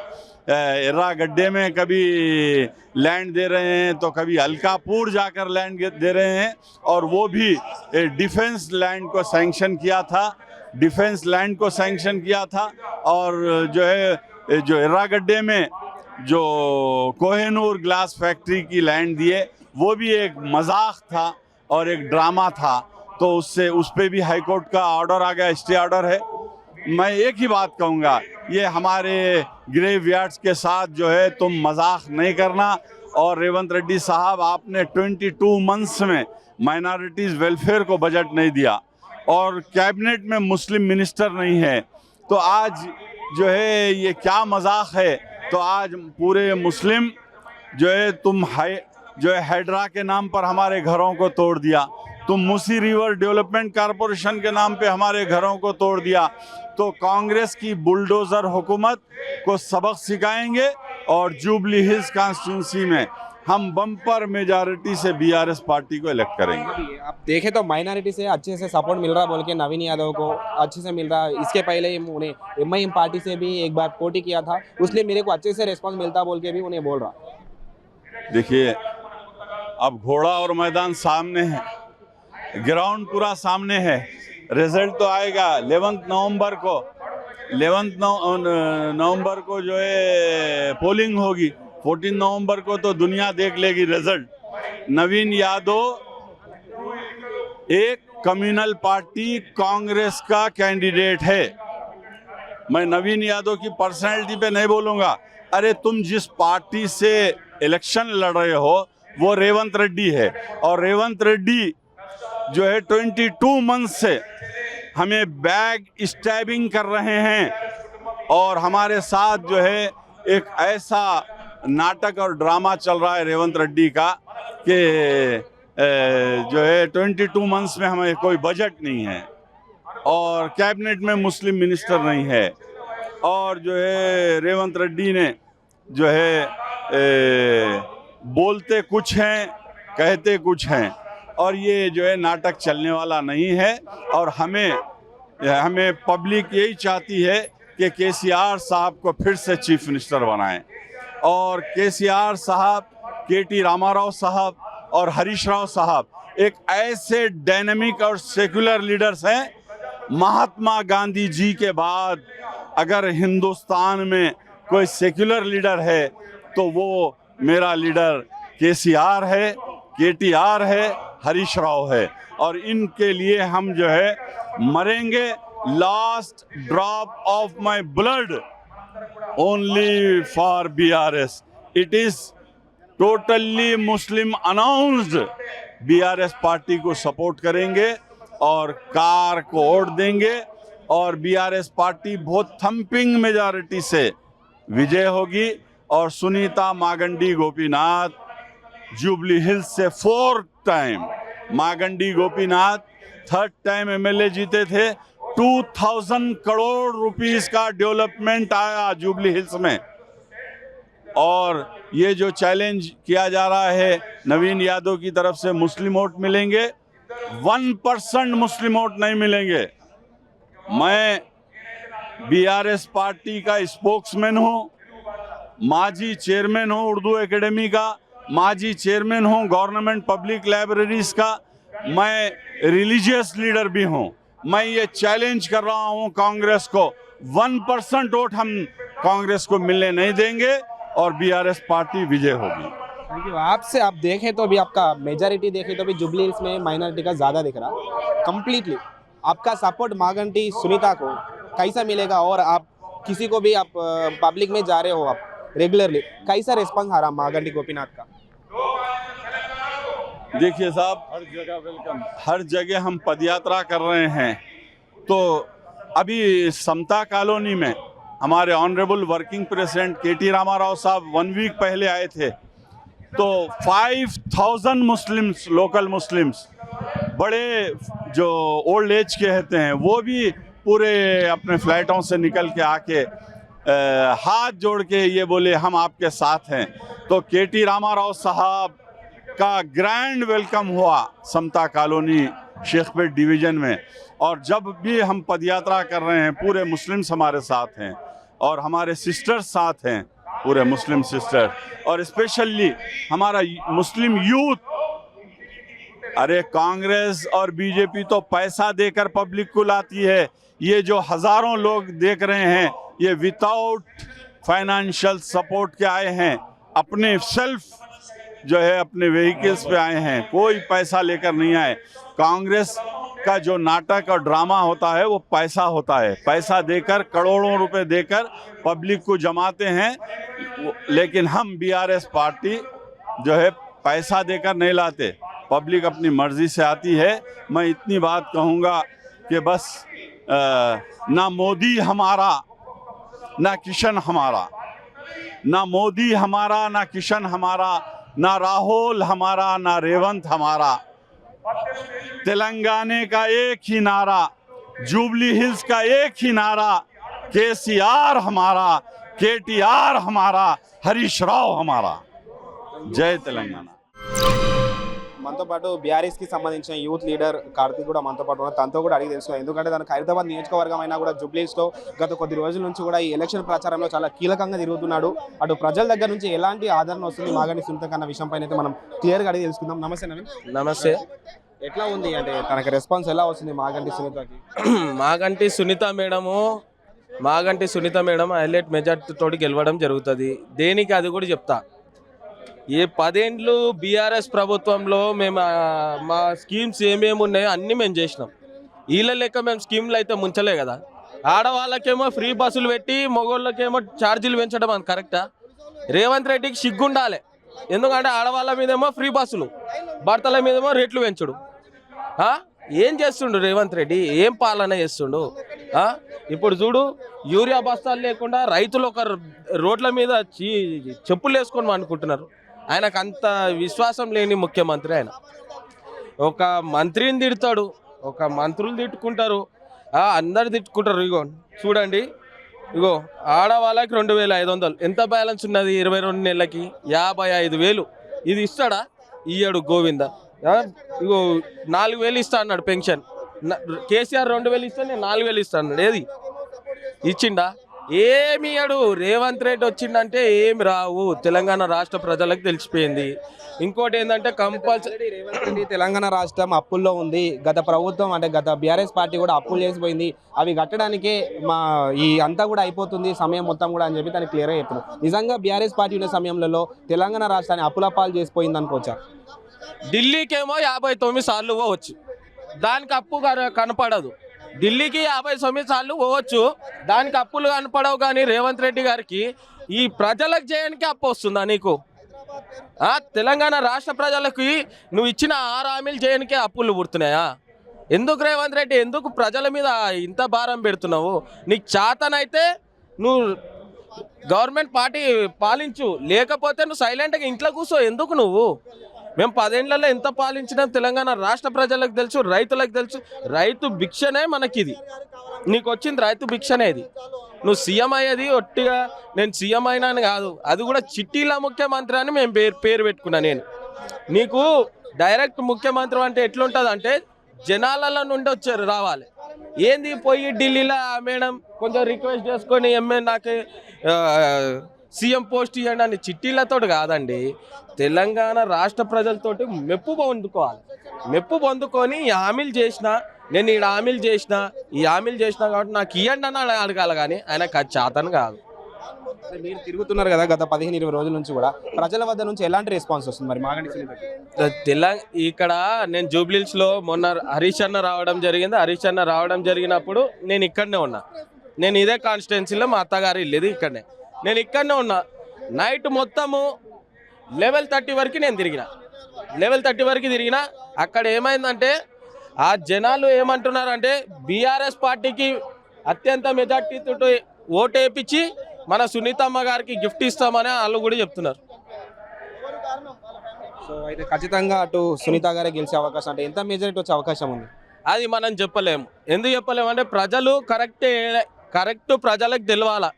इर्रा गड्ढे में कभी लैंड दे रहे हैं तो कभी अलकापुर जाकर लैंड दे रहे हैं, और वो भी डिफेंस लैंड को सैंक्शन किया था, डिफेंस लैंड को सैंक्शन किया था। और जो है जो इर्रा गड्ढे में जो कोहिनूर ग्लास फैक्ट्री की लैंड दिए वो भी एक मजाक था और एक ड्रामा था, तो उससे उस पर भी हाई कोर्ट का ऑर्डर आ गया, स्टे ऑर्डर है। मैं एक ही बात कहूँगा, ये हमारे ग्रेव यार्ड्स के साथ जो है तुम मजाक नहीं करना। और रेवंत रेड्डी साहब, आपने 22 मंथ्स में माइनॉरिटीज़ वेलफेयर को बजट नहीं दिया और कैबिनेट में मुस्लिम मिनिस्टर नहीं है, तो आज जो है ये क्या मजाक है। तो आज पूरे मुस्लिम जो है तुम जो है हैड्रा के नाम पर हमारे घरों को तोड़ दिया, तुम मूसी रिवर डेवलपमेंट कॉरपोरेशन के नाम पे हमारे घरों को तोड़ दिया। तो कांग्रेस की बुलडोज़र हुकूमत को सबक सिखाएंगे और जुबली हिल्स कॉन्स्टिट्यूंसी में हम बम्पर मेजॉरिटी से बीआरएस पार्टी को इलेक्ट करेंगे। आप देखें तो माइनॉरिटी से अच्छे से सपोर्ट मिल रहा बोल के नवीन यादव को अच्छे से मिल रहा। इसके पहले उन्हें एमआईएम पार्टी से भी एक बार पोटी किया था, उसलिए मेरे को अच्छे से रिस्पॉन्स मिलता बोल के भी उन्हें बोल रहा। देखिए, अब घोड़ा और मैदान सामने है, ग्राउंड पूरा सामने है, रिजल्ट तो आएगा 11 नवंबर को। 11 नवंबर को जो है पोलिंग होगी, 14 नवंबर को तो दुनिया देख लेगी रिजल्ट। नवीन यादव एक कम्युनल पार्टी कांग्रेस का कैंडिडेट है। मैं नवीन यादव की पर्सनैलिटी पे नहीं बोलूँगा। अरे तुम जिस पार्टी से इलेक्शन लड़ रहे हो वो रेवंत रेड्डी है, और रेवंत रेड्डी जो है 22 मंथ से हमें बैग स्टैबिंग कर रहे हैं, और हमारे साथ जो है एक ऐसा नाटक और ड्रामा चल रहा है रेवंत रेड्डी का कि जो है 22 मंथ्स में हमें कोई बजट नहीं है और कैबिनेट में मुस्लिम मिनिस्टर नहीं है, और जो है रेवंत रेड्डी ने जो है बोलते कुछ हैं कहते कुछ हैं, और ये जो है नाटक चलने वाला नहीं है। और हमें पब्लिक यही चाहती है कि केसीआर साहब को फिर से चीफ मिनिस्टर बनाएं, और केसीआर साहब, केटी रामाराव साहब और हरीश राव साहब एक ऐसे डायनेमिक और सेक्युलर लीडर्स हैं। महात्मा गांधी जी के बाद अगर हिंदुस्तान में कोई सेक्युलर लीडर है तो वो मेरा लीडर केसीआर है, केटीआर है, हरीश राव है, और इनके लिए हम जो है मरेंगे। Last drop of my blood only for BRS. It is totally Muslim announced. BRS party को सपोर्ट करेंगे और कार को वोट देंगे, और बीआरएस पार्टी बहुत थम्पिंग मेजॉरिटी से विजय होगी। और सुनीता मागंडी गोपीनाथ जुबली हिल्स से 4th time, Maganti Gopinath 3rd time MLA जीते थे। 2000 करोड़ रुपीस का डेवलपमेंट आया जुबली हिल्स में। और ये जो चैलेंज किया जा रहा है नवीन यादव की तरफ से, मुस्लिम वोट मिलेंगे, 1% मुस्लिम वोट नहीं मिलेंगे। मैं बीआरएस पार्टी का स्पोक्समैन हूँ, माजी चेयरमैन हूँ उर्दू एकेडमी का, माजी चेयरमैन हूँ गवर्नमेंट पब्लिक लाइब्रेरीज का, मैं रिलीजियस लीडर भी हूँ। मैं ये चैलेंज कर रहा हूँ कांग्रेस को, 1% वोट हम कांग्रेस को मिलने नहीं देंगे और बीआरएस पार्टी विजय होगी। Thank you. आपसे आप देखें तो अभी आपका मेजॉरिटी देखें तो अभी जुबली हिल्स में माइनॉरिटी का ज़्यादा दिख रहा कंप्लीटली। आपका सपोर्ट मागंटी सुनीता को कैसा मिलेगा, और आप किसी को भी आप पब्लिक में जा रहे हो आप रेगुलरली, कैसा रिस्पॉन्स आ रहा मागंटी गोपीनाथ का? देखिए साहब, हर जगह वेलकम, हर जगह हम पदयात्रा कर रहे हैं। तो अभी समता कॉलोनी में हमारे ऑनरेबल वर्किंग प्रेसिडेंट केटी रामाराव साहब 1 वीक पहले आए थे, तो 5000 मुस्लिम्स, लोकल मुस्लिम्स, बड़े जो ओल्ड एज के रहते हैं वो भी पूरे अपने फ्लैटों से निकल के आके हाथ जोड़ के ये बोले हम आपके साथ हैं। तो केटी रामाराव साहब का ग्रैंड वेलकम हुआ समता कॉलोनी शेखपेट डिवीज़न में। और जब भी हम पदयात्रा कर रहे हैं पूरे मुस्लिम्स हमारे साथ हैं और हमारे सिस्टर्स साथ हैं, पूरे मुस्लिम सिस्टर और स्पेशली हमारा मुस्लिम यूथ। अरे कांग्रेस और बीजेपी तो पैसा देकर पब्लिक को लाती है, ये जो हज़ारों लोग देख रहे हैं ये विदाउट फाइनेंशियल सपोर्ट के आए हैं, अपने सेल्फ जो है अपने व्हीकल्स पे आए हैं, कोई पैसा लेकर नहीं आए। कांग्रेस का जो नाटक और ड्रामा होता है वो पैसा होता है, पैसा देकर करोड़ों रुपए देकर पब्लिक को जमाते हैं, लेकिन हम बीआरएस पार्टी जो है पैसा देकर नहीं लाते, पब्लिक अपनी मर्जी से आती है। मैं इतनी बात कहूँगा कि बस ना मोदी हमारा ना किशन हमारा, ना मोदी हमारा ना किशन हमारा, ना राहुल हमारा ना रेवंत हमारा, तेलंगाना का एक ही नारा, जुबली हिल्स का एक ही नारा, केसीआर हमारा, केटीआर हमारा, हरीश राव हमारा। जय तेलंगाना। మనతో పాటు బీఆర్ఎస్ కి సంబంధించిన యూత్ లీడర్ కార్తీక్ కూడా మనతో పాటు ఉన్నారు. తనతో కూడా అడిగి తెలుసుకున్నాం, ఎందుకంటే తన ఖైరతాబాద్ నియోజకవర్గం అయినా కూడా జూబ్లీస్లో గత కొద్ది రోజుల నుంచి కూడా ఈ ఎలక్షన్ ప్రచారంలో చాలా కీలకంగా తిరుగుతున్నాడు. అటు ప్రజల దగ్గర నుంచి ఎలాంటి ఆదరణ వస్తుంది మాగంటి సునీత అన్న విషయం పైన అయితే మనం క్లియర్గా అడిగి తెలుసుకుందాం. నమస్తే నవీన్. నమస్తే. ఎట్లా ఉంది అంటే తనకి రెస్పాన్స్ ఎలా వస్తుంది మాగంటి సునీతకి? Maganti Sunitha madam highlight majority తోటి గెలవడం జరుగుతుంది. దేనికి అది కూడా చెప్తా. ఏ 10 ఏళ్ళు బీఆర్ఎస్ ప్రభుత్వంలో మేము మా స్కీమ్స్ ఏమేమి ఉన్నాయో అన్నీ మేము చేసినాం. వీళ్ళ లెక్క మేము స్కీమ్లు అయితే ముంచలే కదా. ఆడవాళ్ళకేమో ఫ్రీ బస్సులు పెట్టి మగవాళ్ళకేమో ఛార్జీలు పెంచడం అది కరెక్టా? రేవంత్ రెడ్డికి సిగ్గుండాలి, ఎందుకంటే ఆడవాళ్ళ మీదేమో ఫ్రీ బస్సులు, భర్తల మీదేమో రేట్లు పెంచుడు. ఏం చేస్తుండు రేవంత్ రెడ్డి? ఏం పాలన చేస్తుండు? ఇప్పుడు చూడు, యూరియా బస్తాలు లేకుండా రైతులు ఒక రోడ్ల మీద చెప్పులు వేసుకొని అనుకుంటున్నారు. ఆయనకు అంత విశ్వాసం లేని ముఖ్యమంత్రి ఆయన. ఒక మంత్రిని తిడతాడు, ఒక మంత్రులు తిట్టుకుంటారు, అందరు తిట్టుకుంటారు. ఇగో చూడండి, ఇగో ఆడవాళ్ళకి 2500 ఎంత బ్యాలెన్స్ ఉన్నది? 22 నెలలకి 55,000. ఇది ఇస్తాడా? ఇయ్యడు గోవింద. ఇగో 4,000 ఇస్తా అన్నాడు పెన్షన్. కేసీఆర్ 2,000 ఇస్తే నేను 4,000 ఇస్తా అన్నాడు. ఏది ఇచ్చిండా? ఏమి ఇయ్యడు. రేవంత్ రెడ్డి వచ్చిందంటే ఏమి రావు. తెలంగాణ రాష్ట్ర ప్రజలకు తెలిసిపోయింది. ఇంకోటి ఏంటంటే కంపల్సరీ రేవంత్ రెడ్డి తెలంగాణ రాష్ట్రం అప్పుల్లో ఉంది. గత ప్రభుత్వం అంటే గత బీఆర్ఎస్ పార్టీ కూడా అప్పులు చేసిపోయింది, అవి కట్టడానికే మా ఈ అంతా కూడా అయిపోతుంది సమయం మొత్తం కూడా అని చెప్పి తనకి క్లియర్గా చెప్తున్నారు. నిజంగా బీఆర్ఎస్ పార్టీ ఉన్న సమయంలో తెలంగాణ రాష్ట్రాన్ని అప్పుల పాలు చేసిపోయింది అనుకోవచ్చా? ఢిల్లీకేమో 59 సార్లు పోవచ్చు, దానికి అప్పు కనపడదు. ఢిల్లీకి 59 సార్లు పోవచ్చు, దానికి అప్పులు కనపడవు. కానీ రేవంత్ రెడ్డి గారికి ఈ ప్రజలకు చేయడానికి అప్పు వస్తుందా నీకు? తెలంగాణ రాష్ట్ర ప్రజలకి నువ్వు ఇచ్చిన 6 హామీలు చేయడానికే అప్పులు పుడుతున్నాయా? ఎందుకు రేవంత్ రెడ్డి, ఎందుకు ప్రజల మీద ఇంత భారం పెడుతున్నావు? నీకు చేతనైతే నువ్వు గవర్నమెంట్ పార్టీ పాలించు, లేకపోతే నువ్వు సైలెంట్గా ఇంట్లో కూర్చో. ఎందుకు నువ్వు? మేము 10 ఏళ్లలో ఎంత పాలించినాం తెలంగాణ రాష్ట్ర ప్రజలకు తెలుసు, రైతులకు తెలుసు. రైతు భిక్షనే మనకిది. నీకు వచ్చింది రైతు భిక్షనే. ఇది నువ్వు సీఎం అయ్యేది ఒట్టిగా నేను సీఎం అయినా అని కాదు, అది కూడా చిట్టీల ముఖ్యమంత్రి అని మేము పేరు పెట్టుకున్నా. నేను నీకు డైరెక్ట్ ముఖ్యమంత్రి అంటే ఎట్లుంటుంది అంటే జనాలలో నుండి రావాలి. ఏంది పోయి ఢిల్లీలో మేడం కొంచెం రిక్వెస్ట్ చేసుకొని నాకు సీఎం పోస్ట్ ఇవ్వండి అని చిట్టీలతో కాదండి. తెలంగాణ రాష్ట్ర ప్రజలతోటి మెప్పు పొందుకోవాలి. మెప్పు పొందుకొని ఈ హామీలు చేసిన, నేను ఈ హామీలు చేసిన కాబట్టి నాకు ఇవ్వండి అని అడగాలి. కానీ ఆయనకు అది చేతను కాదు. మీరు తిరుగుతున్నారు కదా గత 15-20 రోజుల నుంచి కూడా, ప్రజల వద్ద నుంచి ఎలాంటి రెస్పాన్స్ వస్తుంది మరి మాగంటి సునీతకి? ఇక్కడ నేను జూబ్లీస్లో మొన్న హరీష్ అన్న రావడం జరిగింది. హరీష్ అన్న రావడం జరిగినప్పుడు నేను ఇక్కడనే ఉన్నా. నేను ఇదే కాన్స్టిట్యున్సీలో మా అత్తగారు ఇల్లేది ఇక్కడనే. నేను ఇక్కడనే ఉన్నా. నైట్ మొత్తము లెవెల్ 30 వరకు నేను తిరిగిన. అక్కడ ఏమైందంటే ఆ జనాలు ఏమంటున్నారంటే బీఆర్ఎస్ పార్టీకి అత్యంత మెజార్టీతో ఓటు వేయించి మన సునీతమ్మ గారికి గిఫ్ట్ ఇస్తామని వాళ్ళు కూడా చెప్తున్నారు. సో అయితే ఖచ్చితంగా అటు సునీత గారే గెలిచే అవకాశం, అంటే ఎంత మెజారిటీ వచ్చే అవకాశం ఉంది అది మనం చెప్పలేము. ఎందుకు చెప్పలేము అంటే ప్రజలు కరెక్ట్ ప్రజలకు తెలవాలా.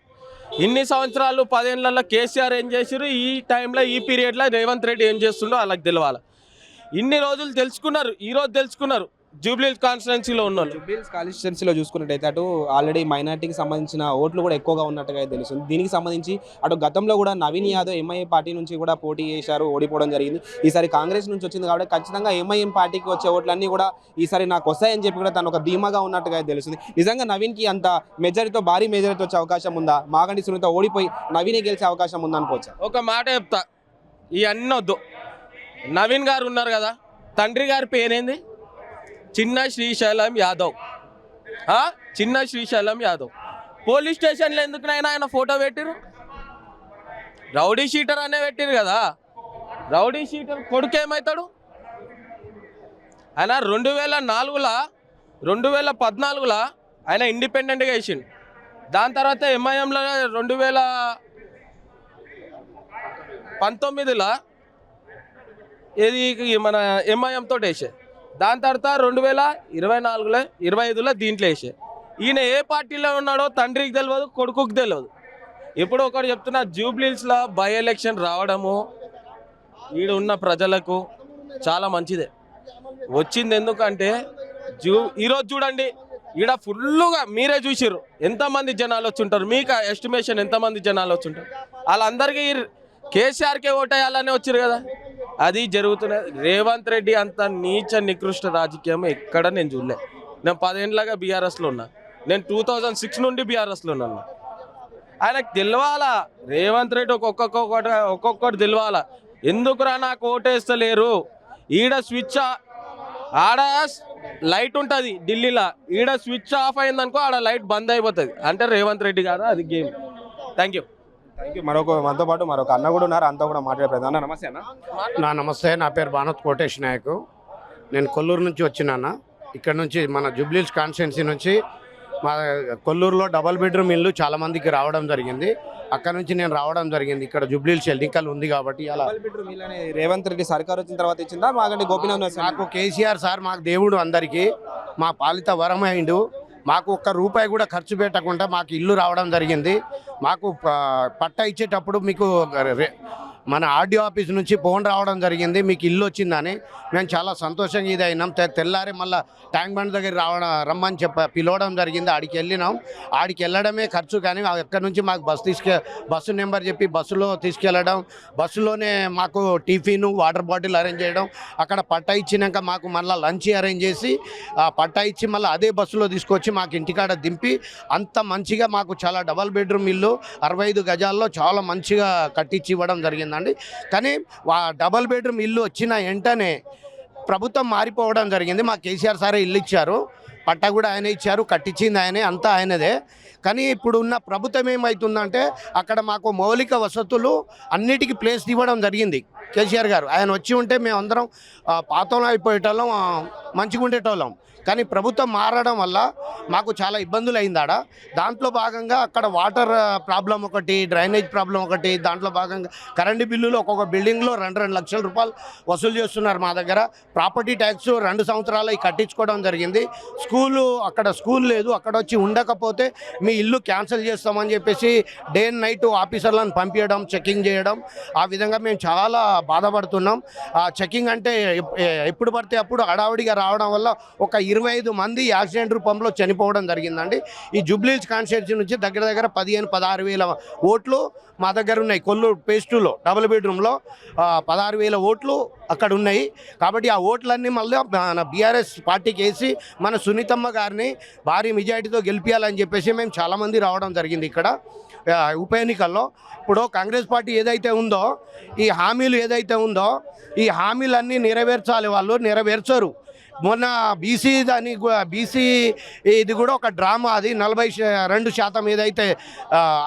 ఇన్ని సంవత్సరాలు 10 ఏళ్లలో కేసీఆర్ ఏం చేసారు, ఈ టైంలో ఈ పీరియడ్లో రేవంత్ రెడ్డి ఏం చేస్తుండో వాళ్ళకి తెలవాలి. ఇన్ని రోజులు తెలుసుకున్నారు, ఈరోజు తెలుసుకున్నారు. జూబ్లీహిల్స్ కాన్స్టిట్యున్సీలో ఉన్నోళ్ళు. జూబ్లీహిల్స్ కాన్స్టిట్యున్సీలో చూసుకున్నట్టయితే అటు ఆల్రెడీ మైనార్టీకి సంబంధించిన ఓట్లు కూడా ఎక్కువగా ఉన్నట్టుగా తెలుస్తుంది. దీనికి సంబంధించి అటు గతంలో కూడా నవీన్ యాదవ్ ఎంఐఏ పార్టీ నుంచి కూడా పోటీ చేశారు, ఓడిపోవడం జరిగింది. ఈసారి కాంగ్రెస్ నుంచి వచ్చింది కాబట్టి ఖచ్చితంగా ఎంఐఎం పార్టీకి వచ్చే ఓట్లన్నీ కూడా ఈసారి నాకు వస్తాయని చెప్పి కూడా తను ఒక ధీమాగా ఉన్నట్టుగా తెలుస్తుంది. నిజంగా నవీన్కి అంత మెజారిటీతో భారీ మెజారిటీ వచ్చే అవకాశం ఉందా? మాగంటి సునీత ఓడిపోయి నవీనే గెలిచే అవకాశం ఉందా అనుకోవచ్చా? ఒక మాట చెప్తా, ఇవన్నీ వద్దు. నవీన్ గారు ఉన్నారు కదా, తండ్రి గారి పేరేంది? చిన్న శ్రీశైలం యాదవ్. చిన్న శ్రీశైలం యాదవ్. పోలీస్ స్టేషన్లో ఎందుకునైనా ఆయన ఫోటో పెట్టిరు? రౌడీ షీటర్ అనే పెట్టిరు కదా. రౌడీ షీటర్ కొడుకు ఏమవుతాడు? ఆయన 2014లో ఆయన ఇండిపెండెంట్గా వేసిండు. దాని తర్వాత ఎంఐఎంలో 2019లో ఏది మన ఎంఐఎం తోటి వేసే. దాని తర్వాత 2024లో 25లో దీంట్లో వేసే. ఈయన ఏ పార్టీలో ఉన్నాడో తండ్రికి తెలియదు, కొడుకుకి తెలియదు. ఇప్పుడు ఒకటి చెప్తున్నా, జూబ్లీహిల్స్లో బై ఎలక్షన్ రావడము ఈడ ఉన్న ప్రజలకు చాలా మంచిదే. వచ్చింది ఎందుకంటే ఈరోజు చూడండి, ఈడ ఫుల్గా మీరే చూసిర్రు ఎంతమంది జనాలు వచ్చి ఉంటారు. మీకు ఎస్టిమేషన్ ఎంతమంది జనాలు వచ్చి ఉంటారు? వాళ్ళందరికీ కేసీఆర్కే ఓటేయాలని వచ్చారు కదా. అది జరుగుతున్నది. రేవంత్ రెడ్డి అంత నీచ నికృష్ట రాజకీయం ఎక్కడ నేను చూడలే. నేను 10 ఏళ్ళగా బీఆర్ఎస్లో ఉన్నా. నేను 2006 నుండి బీఆర్ఎస్లో ఉన్నాను. ఆయనకు తెలియాలా, రేవంత్ రెడ్డి ఒక్కొక్కటి తెలియాలా. ఎందుకురా నాకు ఓటేస్తలేరు? ఈడ స్విచ్ ఆడ లైట్ ఉంటుంది ఢిల్లీలో, ఈడ స్విచ్ ఆఫ్ అయిందనుకో ఆడ లైట్ బంద్ అయిపోతుంది. అంటే రేవంత్ రెడ్డి కాదా? అది గేమ్. Thank you. మనతో పాటు మరొక అన్న కూడా ఉన్నారు, అంతా కూడా మాట్లాడే ప్రయత్నం. అన్న నమస్తే. అన్న నమస్తే, నా పేరు భానత్ కోటేష్ నాయక్. నేను కొల్లూరు నుంచి వచ్చినాను. ఇక్కడ నుంచి మన జూబ్లీహిల్స్ కాన్స్టిట్యున్సీ నుంచి మా కొల్లూరులో డబల్ బెడ్రూమ్ ఇల్లు చాలా మందికి రావడం జరిగింది. అక్కడ నుంచి నేను రావడం జరిగింది. ఇక్కడ జూబ్లీహిల్స్ ఎన్నికలు ఉంది కాబట్టి అలా రేవంత్ రెడ్డి సర్కార్ వచ్చిన తర్వాత ఇచ్చిందా మాగంటి గోపీనాథ్? నాకు కేసీఆర్ సార్ మాకు దేవుడు, అందరికీ మా పాలిత వరం అయిండు. మాకు ఒక్క రూపాయి కూడా ఖర్చు పెట్టకుండా మాకు ఇల్లు రావడం జరిగింది. మాకు పట్టా ఇచ్చేటప్పుడు మీకు మన ఆర్డీఓ ఆఫీస్ నుంచి ఫోన్ రావడం జరిగింది, మీకు ఇల్లు వచ్చిందని. మేము చాలా సంతోషంగా ఇది అయినాం. తెల్లారి మళ్ళీ ట్యాంక్ బండ్ దగ్గర రమ్మని పిలవడం జరిగింది. ఆడికి వెళ్ళినాం. ఆడికి వెళ్ళడమే ఖర్చు, కానీ ఎక్కడి నుంచి మాకు బస్సు నెంబర్ చెప్పి బస్సులో తీసుకెళ్ళడం, బస్సులోనే మాకు టిఫిన్ వాటర్ బాటిల్ అరేంజ్ చేయడం, అక్కడ పట్టా ఇచ్చినాక మాకు మళ్ళీ లంచ్ అరేంజ్ చేసి పట్టా ఇచ్చి మళ్ళీ అదే బస్సులో తీసుకొచ్చి మాకు ఇంటికాడ దింపి అంత మంచిగా మాకు చాలా డబల్ బెడ్రూమ్ ఇల్లు 65 గజాల్లో చాలా మంచిగా కట్టించి ఇవ్వడం జరిగిందండి. కానీ డబల్ బెడ్రూమ్ ఇల్లు వచ్చిన వెంటనే ప్రభుత్వం మారిపోవడం జరిగింది. మా కేసీఆర్ సారే ఇల్లు ఇచ్చారు, పట్టా కూడా ఆయన ఇచ్చారు, కట్టించింది ఆయనే, అంతా ఆయనదే. కానీ ఇప్పుడు ఉన్న ప్రభుత్వం ఏమవుతుందంటే అక్కడ మాకు మౌలిక వసతులు అన్నిటికీ ప్లేస్ ఇవ్వడం జరిగింది కేసీఆర్ గారు. ఆయన వచ్చి ఉంటే మేమందరం పాతంలో అయిపోయేటోళ్ళం, మంచిగా ఉండేటోళ్ళం. కానీ ప్రభుత్వం మారడం వల్ల మాకు చాలా ఇబ్బందులు అయిందాడ. దాంట్లో భాగంగా అక్కడ వాటర్ ప్రాబ్లం ఒకటి, డ్రైనేజ్ ప్రాబ్లం ఒకటి, దాంట్లో భాగంగా కరెంటు బిల్లులు ఒక్కొక్క బిల్డింగ్లో 2 లక్షల రూపాయలు వసూలు చేస్తున్నారు మా దగ్గర. ప్రాపర్టీ ట్యాక్స్ 2 సంవత్సరాలు కట్టించుకోవడం జరిగింది. అక్కడ స్కూల్ లేదు, అక్కడ వచ్చి ఉండకపోతే మీ ఇల్లు క్యాన్సిల్ చేస్తామని చెప్పేసి డే అండ్ నైట్ ఆఫీసర్లను పంపించడం, చెకింగ్ చేయడం. ఆ విధంగా మేము చాలా బాధపడుతున్నాం. ఆ చెకింగ్ అంటే ఎప్పుడు పడితే అప్పుడు హడావుడిగా రావడం వల్ల ఒక 25 మంది యాక్సిడెంట్ రూపంలో చనిపోవడం జరిగిందండి. ఈ జూబ్లీహిల్స్ కాన్స్టిట్యున్సీ నుంచి దగ్గర 15-16 వేల ఓట్లు మా దగ్గర ఉన్నాయి. కొల్లూరు phase 2లో డబుల్ బెడ్రూమ్లో 16,000 ఓట్లు అక్కడ ఉన్నాయి. కాబట్టి ఆ ఓట్లన్నీ మళ్ళీ మన బీఆర్ఎస్ పార్టీకి వేసి మన సునీతమ్మ గారిని భారీ మెజారిటీతో గెలిపించాలని చెప్పేసి మేము చాలామంది రావడం జరిగింది ఇక్కడ ఉప ఎన్నికల్లో. ఇప్పుడు కాంగ్రెస్ పార్టీ ఏదైతే ఉందో, ఈ హామీలు ఏదైతే ఉందో, ఈ హామీలన్నీ నెరవేర్చాలి. వాళ్ళు నెరవేర్చరు. మొన్న బీసీ ఇది కూడా ఒక డ్రామా. అది 42% ఏదైతే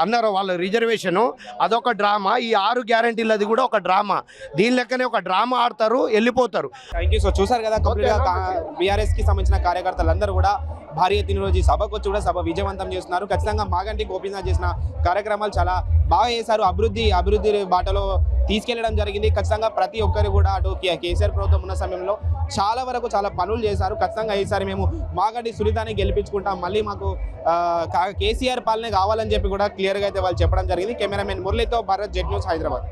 అన్నారో వాళ్ళ రిజర్వేషను, అదొక డ్రామా. ఈ 6 గ్యారంటీలు అది కూడా ఒక డ్రామా. దీని లెక్కనే ఒక డ్రామా ఆడతారు, వెళ్ళిపోతారు. Thank you. సో చూసారు కదా, కంప్లీట్గా బీఆర్ఎస్కి సంబంధించిన కార్యకర్తలందరూ కూడా భారీ ఎత్తున రోజు ఈ సభకు వచ్చి కూడా సభ విజయవంతం చేస్తున్నారు. ఖచ్చితంగా మాగంటి గోపీనాథ్ చేసిన కార్యక్రమాలు చాలా బాగా చేశారు. అభివృద్ధి బాటలో తీసుకెళ్లడం జరిగింది. ఖచ్చితంగా ప్రతి ఒక్కరు కూడా అటు కేసీఆర్ ప్రభుత్వం ఉన్న సమయంలో చాలా వరకు చాలా పనులు చేశారు. ఖచ్చితంగా ఈసారి మేము మాగంటి సునీతని గెలిపించుకుంటాం, మళ్ళీ మాకు కేసీఆర్ పాలనే కావాలని చెప్పి కూడా క్లియర్గా అయితే వాళ్ళు చెప్పడం జరిగింది. కెమెరామెన్ మురళితో భరత్, జెడ్ న్యూస్, హైదరాబాద్.